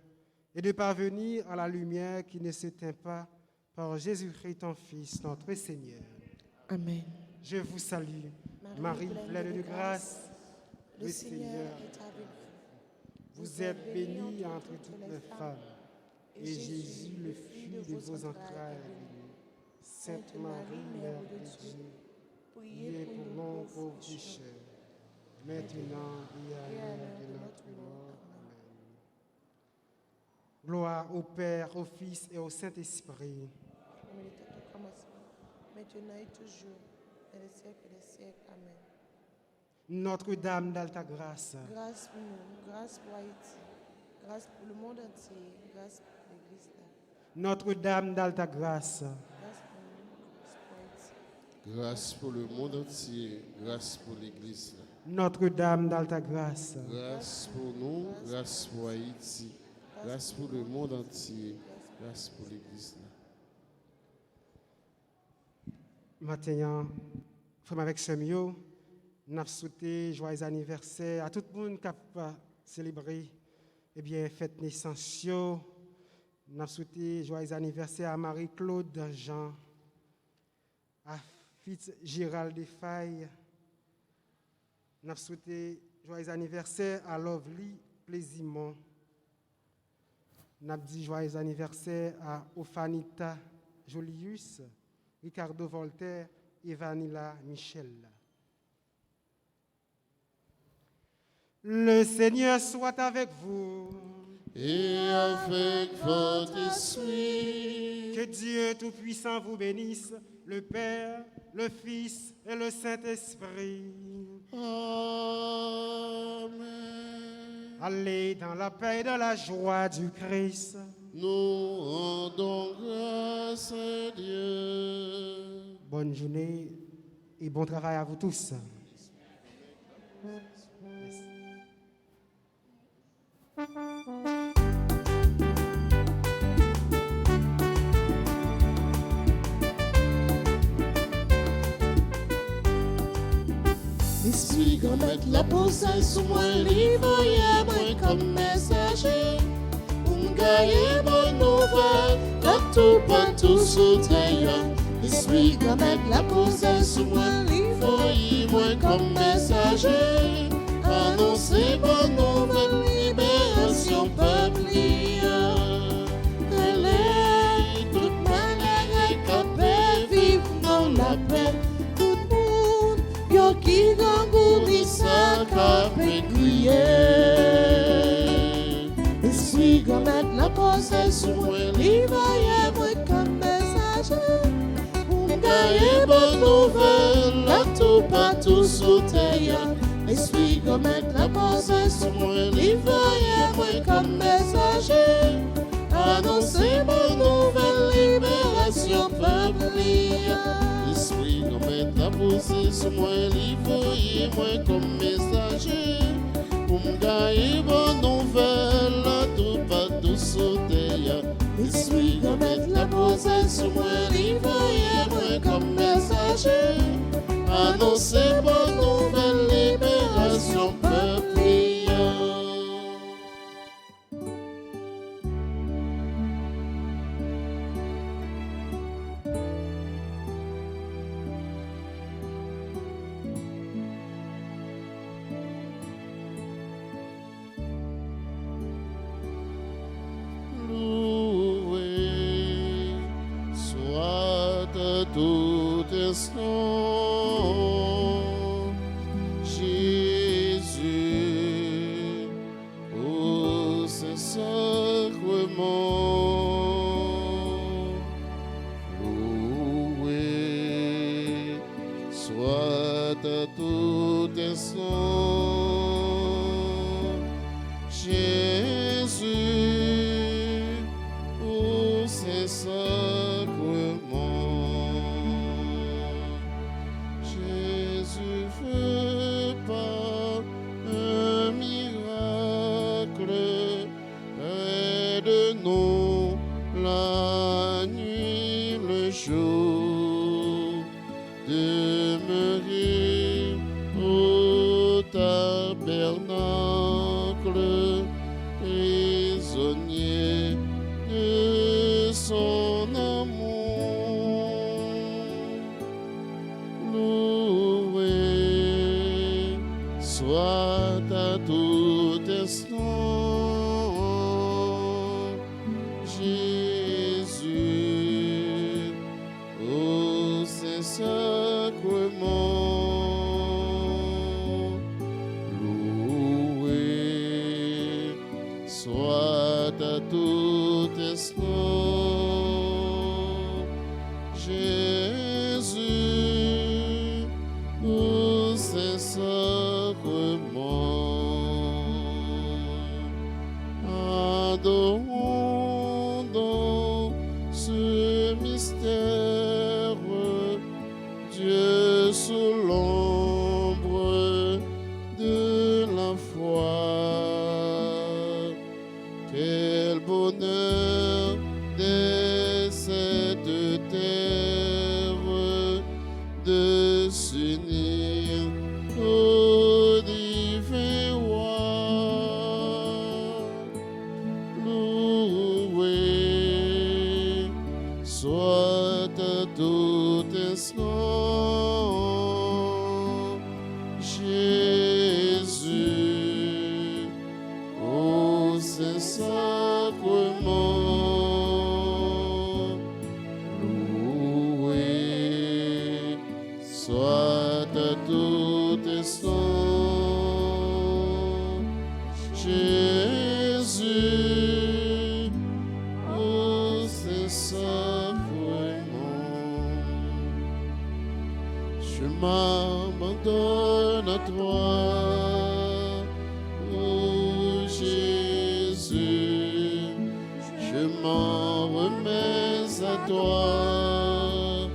Speaker 3: et de parvenir à la lumière qui ne s'éteint pas par Jésus-Christ, ton Fils, notre Seigneur.
Speaker 1: Amen.
Speaker 3: Je vous salue, Marie pleine de grâce, le Seigneur
Speaker 1: est avec vous.
Speaker 3: vous êtes bénie entre toutes les femmes, et Jésus, le fruit de vos entrailles, est béni. Sainte Marie, Mère de Dieu, priez pour nous pauvres pécheurs, maintenant et à l'heure de notre mort. Amen. Gloire au Père, au Fils et au Saint-Esprit.
Speaker 1: Comme il était au commencement, maintenant et toujours, et les siècles des siècles. Amen.
Speaker 3: Notre-Dame d'Alta Grâce,
Speaker 1: Grâce pour nous, grâce pour Haïti, grâce pour le monde entier, grâce pour l'Église.
Speaker 3: Notre-Dame d'Alta Grâce,
Speaker 1: Grâce pour nous, grâce pour Haïti.
Speaker 2: Grâce pour le monde entier, grâce pour l'Église.
Speaker 3: Notre-Dame d'Alta Grâce,
Speaker 2: Grâce pour nous, grâce pour Haïti, grâce pour le monde entier, grâce pour l'Église.
Speaker 3: Maintenant, frère avec Semio, nous avons souhaité joyeux anniversaire à tout le monde qui a célébré fête naissance. Nous avons souhaité joyeux anniversaire à Marie-Claude Jean, à Fitzgérald Desfailles. Nous avons souhaité joyeux anniversaire à Lovely Plaisimont. Nous avons dit joyeux anniversaire à Ophanita Jolius, Ricardo Voltaire et Vanilla Michel. Le Seigneur soit avec vous.
Speaker 2: Et avec votre esprit.
Speaker 3: Que Dieu Tout-Puissant vous bénisse, le Père, le Fils et le Saint-Esprit.
Speaker 2: Amen.
Speaker 3: Allez dans la paix et dans la joie du Christ.
Speaker 2: Nous rendons grâce à Dieu.
Speaker 3: Bonne journée et bon travail à vous tous.
Speaker 2: L'esprit grand mettre la pensée sous moi, livre moi comme messager. Pour me gagner bonne nouvelle, partout, partout sous terre. L'esprit grand mettre la pensée sous moi, livre moi comme messager. Annoncer bonne nouvelle, libération peuple. Relais, toute manière capable vivre dans la paix. Tout le monde, yo qui gangouri sa capé crier. Esprit grand mettre la pensée sous moi, livre moi comme messager. Pour me gagner bonne nouvelle, là tout partout sous terre. Esprit comme mettre la pensée sur moi, livre moi comme messager. Annoncer bonne nouvelle, libération peuple. Esprit comme mettre la pensée sur moi, livre moi comme messager. Pour me gagner bonne nouvelle, là tout partout sous terre. Esprit comme mettre la pensée sur moi, livre moi comme messager. Annoncer bonne nouvelle, libération peuple. Loué soit à tout instant Jésus, ô Saint-Sacrement. Loué soit à tout instant Jésus, ô Saint-Sacrement. soit à tout instant. Jésus, pour ces sacrements, adorons dans ce mystère Dieu sous l'ombre de la foi. Quel bonheur dès cette terre de s'unir au divin roi. Loué soit à tout instant Jésus, ô Saint-Sacrement. Loué soit à tout instant Jésus, ô Saint-Sacrement. Je m'abandonne à toi, ô Jésus, je m'en remets à toi,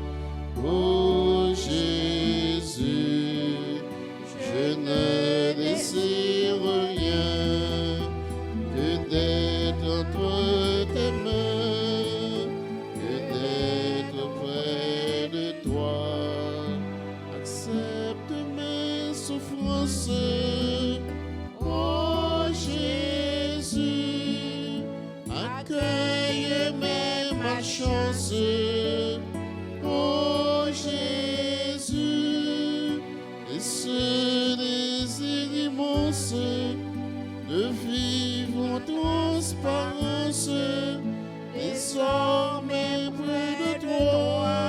Speaker 2: ô Jésus, je ne désire rien que d'être entre tes mains, que d'être près de toi. Accepte mes souffrances, oh Jésus, accueille mes malchances, oh Jésus, et ce désir immense de vivre en transparence, désormais près de toi.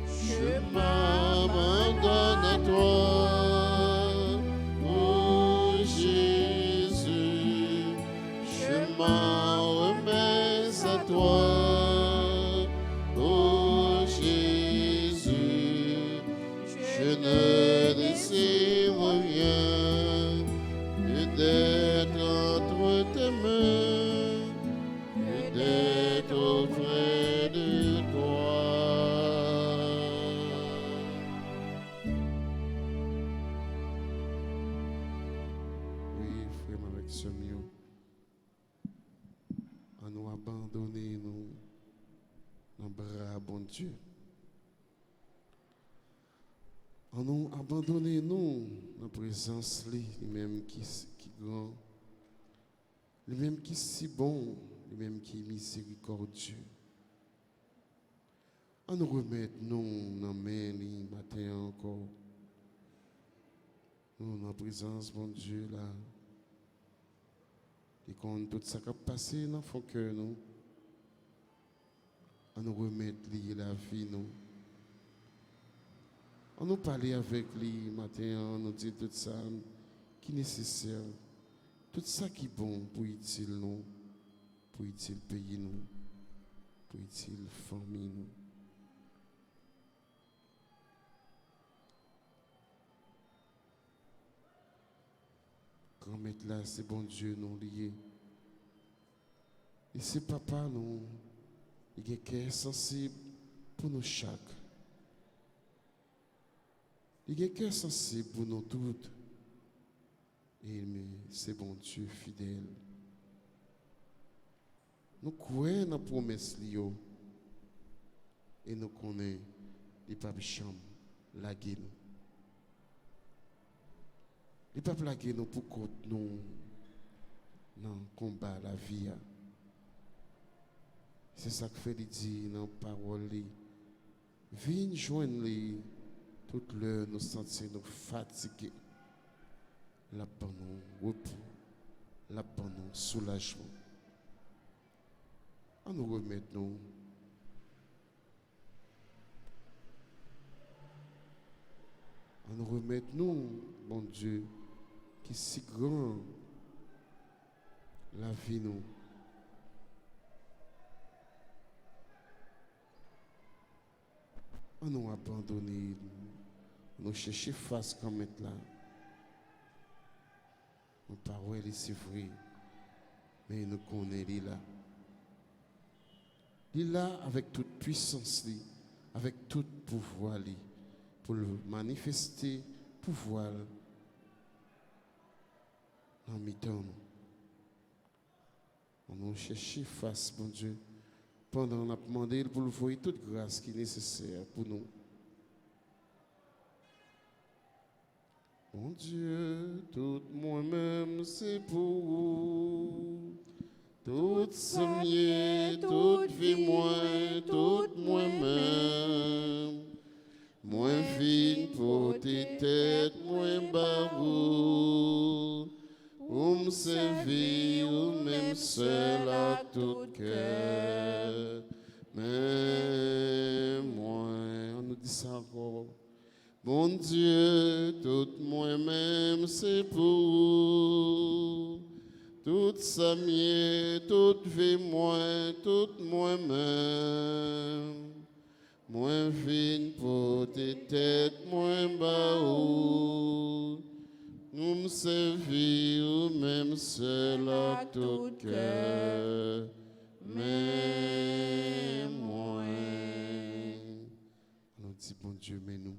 Speaker 2: Je m'abandonne à toi, oh Jésus, je m'en remets à toi, oh Jésus, je ne désire rien que d'être entre tes mains, que d'être auprès de toi. Oui, frère, avec ce mieux, à nous abandonner, nous, dans le bras, bon Dieu. En nous abandonner, nous, dans la présence, lui-même qui grand, lui-même qui si bon, lui-même qui est miséricordieux. En nous remettre, nous, dans la main, matin encore. Nous, dans la présence, bon Dieu, là. Et quand tout ça qui a passé dans notre cœur, nous, en nous remettre, la vie, nous. On nous parler avec lui matin, on nous dit tout ça qui est nécessaire, tout ça qui est bon pour utile nous, pour utile pays nous, pour utile famille nous. Grand maître là, c'est bon Dieu nous lié. Et c'est papa nous, il est cœur sensible pour nous chaque. Il est cœur sensible pour nous toutes. Et c'est bon Dieu fidèle. Nous croyons dans la promesse Lio. Et nous connaissons les papes chambre, la guerre. Les papes la guerre nous pour contre nous dans le combat la vie. C'est ça que fait dit dans la parole. Viens joindre les. Toute l'heure, nous sentir nous fatigués. La bonne repos, la bonne soulagement. On nous remet nous. On nous remet nous, bon Dieu, qui est si grand, la vie nous. On nous abandonné, on nous cherché face comme être là. Nos paroles, c'est vrai, mais nous connaissons là. Il est là avec toute puissance, avec tout pouvoir, pour le manifester, pouvoir dans mi-temps. On nous cherche face, bon Dieu, pendant qu'on a demandé pour nous voir toute grâce qui est nécessaire pour nous. Mon Dieu, tout moi-même, c'est pour vous. Tout sommier, toute vie, toute moi-même. Moins fine pour tes têtes, moins barou. Me servir, ou même seul à tout cœur. Mais moi, on nous dit ça encore. Mon Dieu, tout moi-même, c'est pour vous. Toute sa mienne, toute vie, toute moi-même. Moins fine pour tes têtes, moins bas. Nous me servir, ou même seul à tout cœur. Mais moi. On dit, bon Dieu, mais nous.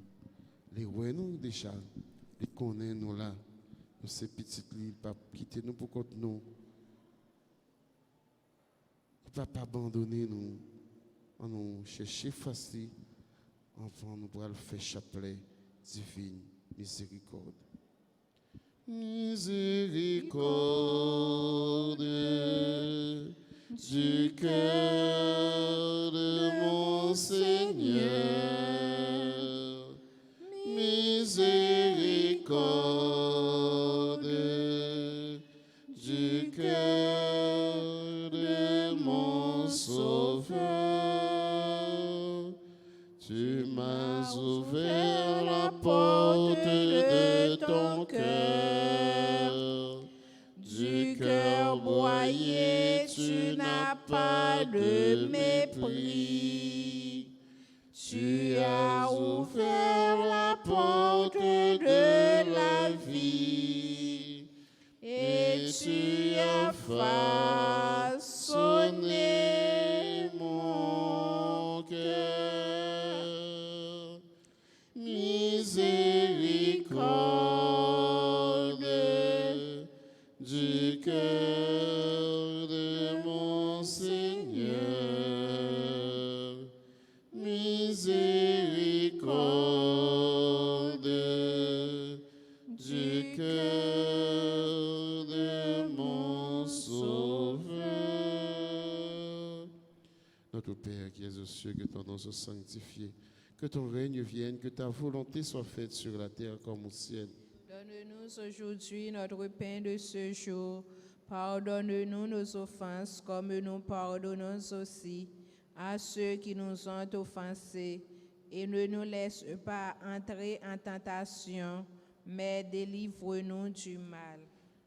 Speaker 2: Les ouais nous déjà, les connaissent nous là, nous ces petites lignes, pas quitter nous pour contre nous. Il ne va pas abandonner nous, on nous chercher facile, enfin nous pourrons le faire chapelet divine miséricorde. Miséricorde du cœur de mon Seigneur. Miséricorde du cœur de mon Sauveur, tu m'as ouvert la porte de ton cœur, du cœur broyé, tu n'as pas de mépris. Tu as ouvert la porte de la vie et tu as façonné mon cœur. Miséricorde du cœur de mon Seigneur. Miséricorde du cœur de mon Sauveur. Notre Père qui es aux cieux, que ton nom soit sanctifié, que ton règne vienne, que ta volonté soit faite sur la terre comme au ciel.
Speaker 6: Donne-nous aujourd'hui notre pain de ce jour. Pardonne-nous nos offenses comme nous pardonnons aussi à ceux qui nous ont offensés. Et ne nous laisse pas entrer en tentation, mais délivre-nous du mal.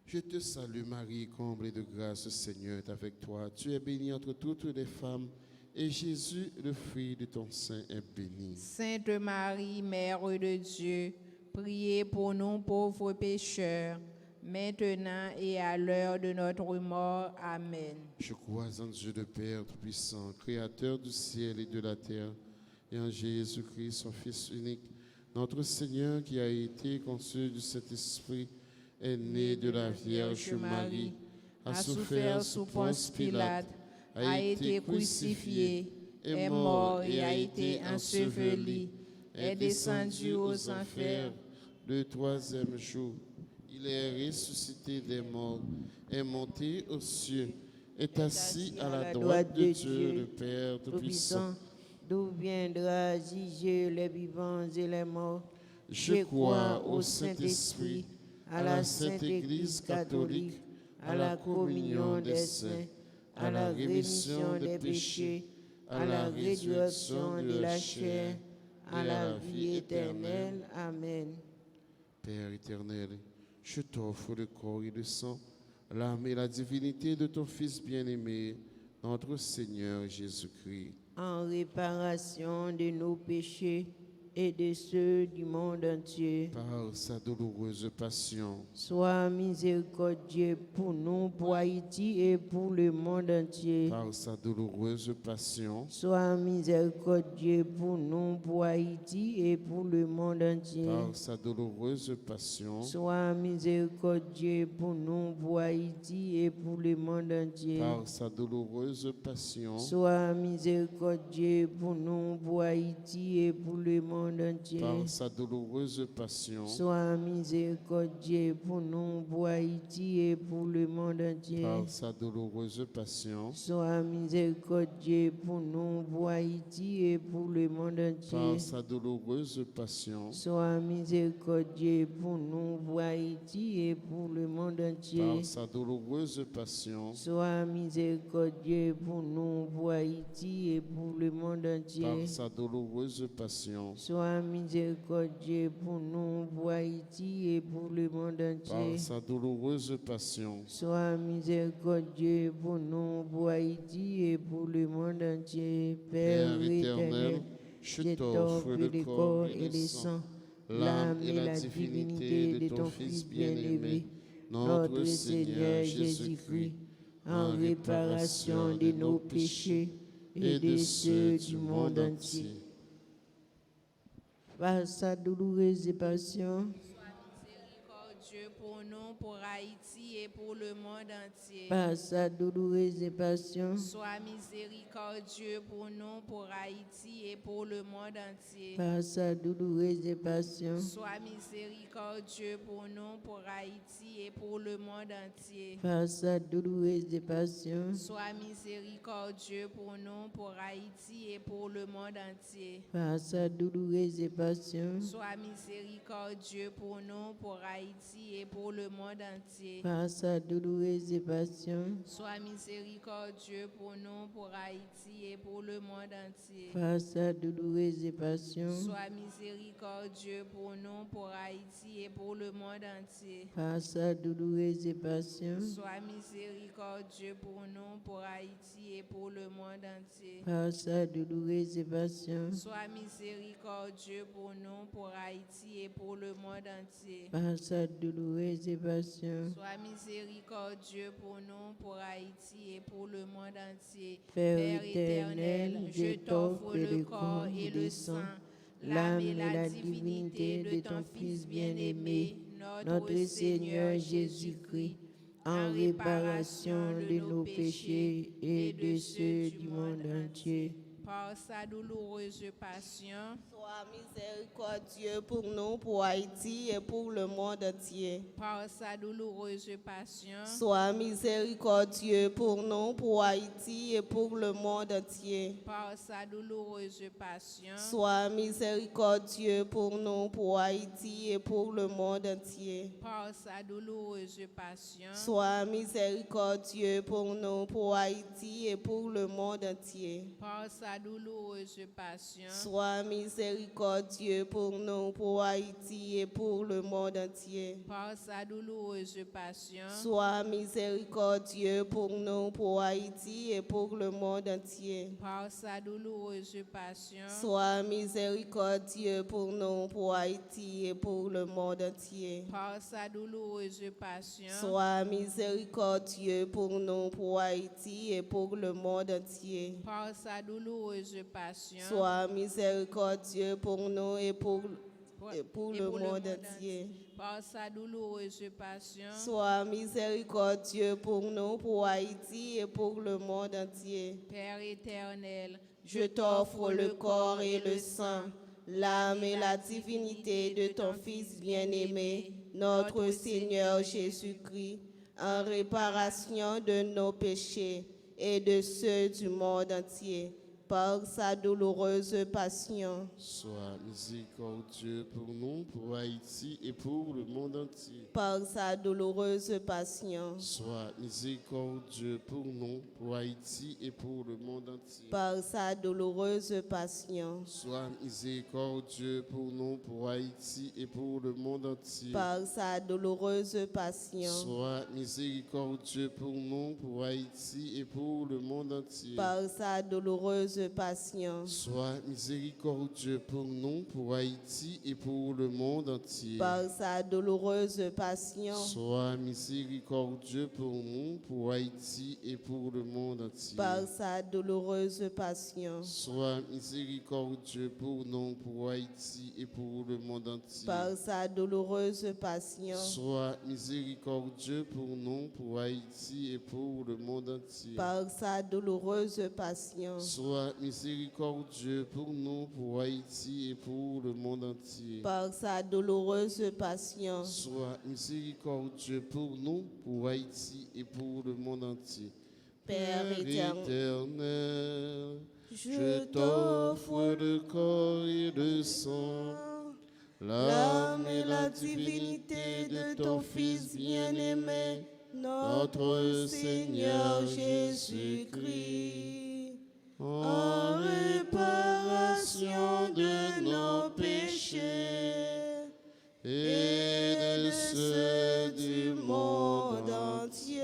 Speaker 2: Je te salue Marie, comblée de grâce, le Seigneur est avec toi. Tu es bénie entre toutes les femmes, et Jésus, le fruit de ton sein, est béni.
Speaker 6: Sainte Marie, Mère de Dieu, priez pour nous pauvres pécheurs, maintenant et à l'heure de notre mort. Amen.
Speaker 2: Je crois en Dieu le Père Tout-Puissant, Créateur du ciel et de la terre, et en Jésus-Christ, son Fils unique, notre Seigneur, qui a été conçu du Saint-Esprit, est né de la Vierge Marie, a souffert sous Ponce Pilate, a été crucifié, est mort et a été enseveli, est descendu aux enfers. Le troisième jour, il est ressuscité des morts, est monté aux cieux, est assis à la droite de Dieu, le Père Tout-Puissant,
Speaker 7: d'où viendra juger les vivants et les morts.
Speaker 2: Je crois au Saint-Esprit, à la Sainte Église catholique, à la communion des saints, à la rémission des péchés, à la résurrection de la chair, à la vie éternelle.
Speaker 7: Amen.
Speaker 2: Père éternel, je t'offre le corps et le sang, l'âme et la divinité de ton Fils bien-aimé, notre Seigneur Jésus-Christ.
Speaker 7: En réparation de nos péchés et de ceux du monde entier.
Speaker 2: Par sa douloureuse passion,
Speaker 7: Sois miséricordieux pour nous, pour Haïti et pour le monde entier.
Speaker 2: par sa douloureuse passion,
Speaker 7: Sois miséricordieux pour nous, pour Haïti et pour le monde entier.
Speaker 2: par sa douloureuse passion,
Speaker 7: Sois miséricordieux pour nous, pour Haïti et pour le monde entier.
Speaker 2: par sa douloureuse passion,
Speaker 7: Sois miséricordieux pour nous, pour Haïti et pour le monde entier.
Speaker 2: par sa douloureuse passion,
Speaker 7: Sois miséricordieux pour nous, pour Haïti et pour le monde entier.
Speaker 2: par sa douloureuse passion,
Speaker 7: Sois miséricordieux pour nous, pour Haïti et pour le monde entier.
Speaker 2: par sa douloureuse passion,
Speaker 7: Sois miséricordieux pour nous, pour Haïti et pour le monde entier.
Speaker 2: par sa douloureuse passion,
Speaker 7: Sois miséricordieux pour nous, pour Haïti et pour le monde entier.
Speaker 2: par sa douloureuse passion,
Speaker 7: Sois miséricordieux pour nous, pour Haïti et pour le monde entier.
Speaker 2: par sa douloureuse passion,
Speaker 7: Sois miséricordieux pour nous, pour Haïti et pour le monde entier.
Speaker 2: Père éternel, je t'offre le corps et le sang, l'âme et la divinité de ton Fils bien-aimé, notre Seigneur Jésus-Christ, en réparation de nos péchés et de ceux du monde entier.
Speaker 7: Par sa douloureuse passion,
Speaker 6: Miséricordieux pour nous, pour Haïti et pour le monde entier.
Speaker 7: par sa douloureuse passion,
Speaker 6: Sois miséricordieux pour nous, pour Haïti et pour le monde entier.
Speaker 7: par sa douloureuse passion,
Speaker 6: Sois miséricordieux pour nous, pour Haïti et pour le monde entier.
Speaker 7: par sa douloureuse passion,
Speaker 6: Sois miséricordieux pour nous, pour Haïti et pour le monde entier.
Speaker 7: par sa douloureuse passion,
Speaker 6: Sois miséricordieux pour nous, pour Haïti et pour le monde entier.
Speaker 7: par sa douloureuse passion,
Speaker 6: Sois miséricordieux pour nous, pour Haïti et pour le monde entier.
Speaker 7: par sa douloureuse passion,
Speaker 6: Sois miséricordieux pour nous, pour Haïti et pour le monde entier.
Speaker 7: par sa douloureuse passion,
Speaker 6: Sois miséricordieux pour nous, pour Haïti et pour le monde entier.
Speaker 7: par sa douloureuse passion,
Speaker 6: Sois miséricordieux pour nous, pour Haïti et pour le monde entier.
Speaker 7: par sa douloureuse passion.
Speaker 6: Sois miséricordieux pour nous, pour Haïti et pour le monde entier.
Speaker 7: Père éternel, je t'offre le corps et le sang, l'âme et la divinité de ton Fils bien-aimé, notre Seigneur Jésus-Christ, en réparation de nos péchés et de ceux du monde entier.
Speaker 6: Par sa douloureuse passion,
Speaker 8: Sois miséricordieux pour nous, pour Haïti et pour le monde entier.
Speaker 6: par sa douloureuse passion,
Speaker 8: Sois miséricordieux pour nous, pour Haïti et pour le monde entier.
Speaker 6: par sa douloureuse passion,
Speaker 8: Sois miséricordieux pour nous, pour Haïti et pour le monde entier.
Speaker 6: par sa douloureuse passion,
Speaker 8: Sois miséricordieux pour nous, pour Haïti et pour le monde entier.
Speaker 6: par sa douloureuse passion,
Speaker 8: Sois miséricordieux pour nous, pour Haïti et pour le monde entier.
Speaker 6: par sa douloureuse passion,
Speaker 8: Sois miséricordieux pour nous, pour Haïti et pour le monde entier.
Speaker 6: par sa douloureuse passion,
Speaker 8: Sois miséricordieux pour nous, pour Haïti et pour le monde entier.
Speaker 6: par sa douloureuse passion,
Speaker 8: Sois miséricordieux pour nous, pour Haïti et pour le monde entier.
Speaker 6: par sa douloureuse passion,
Speaker 8: Sois miséricordieux pour nous et pour
Speaker 6: et
Speaker 8: le monde entier.
Speaker 6: par sa douloureuse passion,
Speaker 8: Sois miséricordieux pour nous, pour Haïti et pour le monde entier.
Speaker 6: Père éternel,
Speaker 8: Je t'offre le corps et le sang, l'âme et la divinité de ton Fils bien-aimé, notre Seigneur Jésus-Christ, en réparation de nos péchés et de ceux du monde entier. par sa douloureuse passion,
Speaker 2: Sois miséricordieux pour nous, pour Haïti et pour le monde entier.
Speaker 8: par sa douloureuse passion,
Speaker 2: Sois miséricordieux pour nous, pour Haïti et pour le monde entier.
Speaker 8: par sa douloureuse passion,
Speaker 2: Sois miséricordieux pour nous, pour Haïti et pour le monde entier.
Speaker 8: par sa douloureuse passion,
Speaker 2: Sois miséricordieux pour nous, pour Haïti et pour le monde entier.
Speaker 8: par sa douloureuse passion,
Speaker 2: Sois miséricordieux pour nous, pour Haïti et pour le monde entier.
Speaker 8: par sa douloureuse passion,
Speaker 2: Sois miséricordieux pour nous, pour Haïti et pour le monde entier.
Speaker 8: par sa douloureuse passion,
Speaker 2: Sois miséricordieux pour nous, pour Haïti et pour le monde entier.
Speaker 8: par sa douloureuse passion,
Speaker 2: Sois miséricordieux pour nous, pour Haïti et pour le monde entier.
Speaker 8: par sa douloureuse passion,
Speaker 2: Sois miséricordieux pour nous, pour Haïti et pour le monde entier.
Speaker 8: par sa douloureuse passion,
Speaker 2: Sois miséricordieux pour nous, pour Haïti et pour le monde entier.
Speaker 8: Père éternel,
Speaker 2: éternel,
Speaker 8: je t'offre
Speaker 2: le corps et le sang,
Speaker 8: l'âme et la divinité de ton Fils bien-aimé, notre Seigneur Jésus-Christ, en réparation de nos péchés et de ceux du monde entier.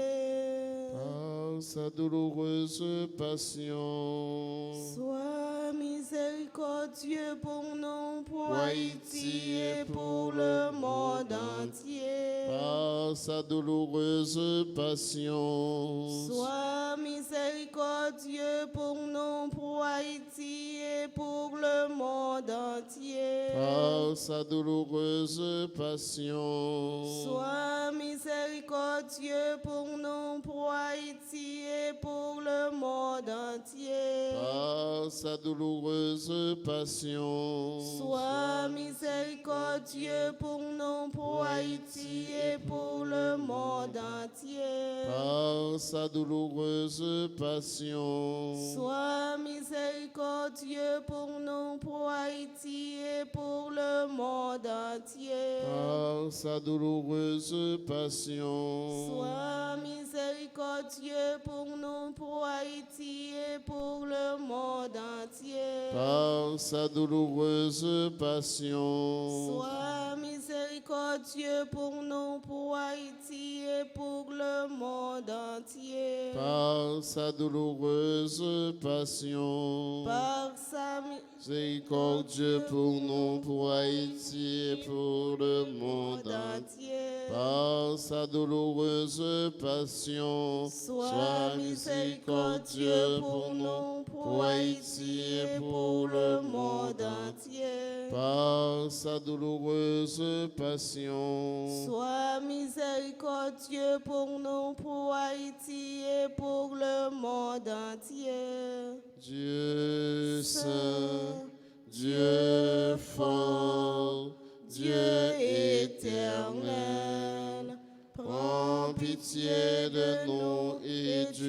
Speaker 2: par sa douloureuse passion.
Speaker 8: Sois miséricordieux pour nous, pour Haïti et pour le monde entier.
Speaker 2: Par sa douloureuse passion.
Speaker 8: Sois miséricordieux pour nous, pour Haïti et pour le monde entier.
Speaker 2: Par sa douloureuse passion.
Speaker 8: Sois miséricordieux pour nous, pour Haïti et pour le monde entier.
Speaker 2: Par sa douloureuse passion.
Speaker 8: Sois miséricordieux pour nous, pour Haïti et pour le monde entier.
Speaker 2: Par sa douloureuse passion.
Speaker 8: Sois miséricordieux pour nous, pour Haïti et pour le monde entier.
Speaker 2: Par sa douloureuse passion.
Speaker 8: Sois miséricordieux pour nous, pour Haïti et pour le monde entier.
Speaker 2: Par sa douloureuse passion.
Speaker 8: Sois miséricordieux pour nous, pour Haïti et pour le monde entier.
Speaker 2: Par sa douloureuse passion.
Speaker 8: Par sa
Speaker 2: Miséricordieux pour nous, pour Haïti et pour le monde entier. Par sa douloureuse passion.
Speaker 8: Sois miséricordieux pour nous, pour Haïti et pour le monde entier.
Speaker 2: Par sa douloureuse passion.
Speaker 8: Sois miséricordieux pour nous, pour Haïti et pour le monde entier.
Speaker 2: Dieu saint, Dieu fort, Dieu éternel, prends pitié de nous et du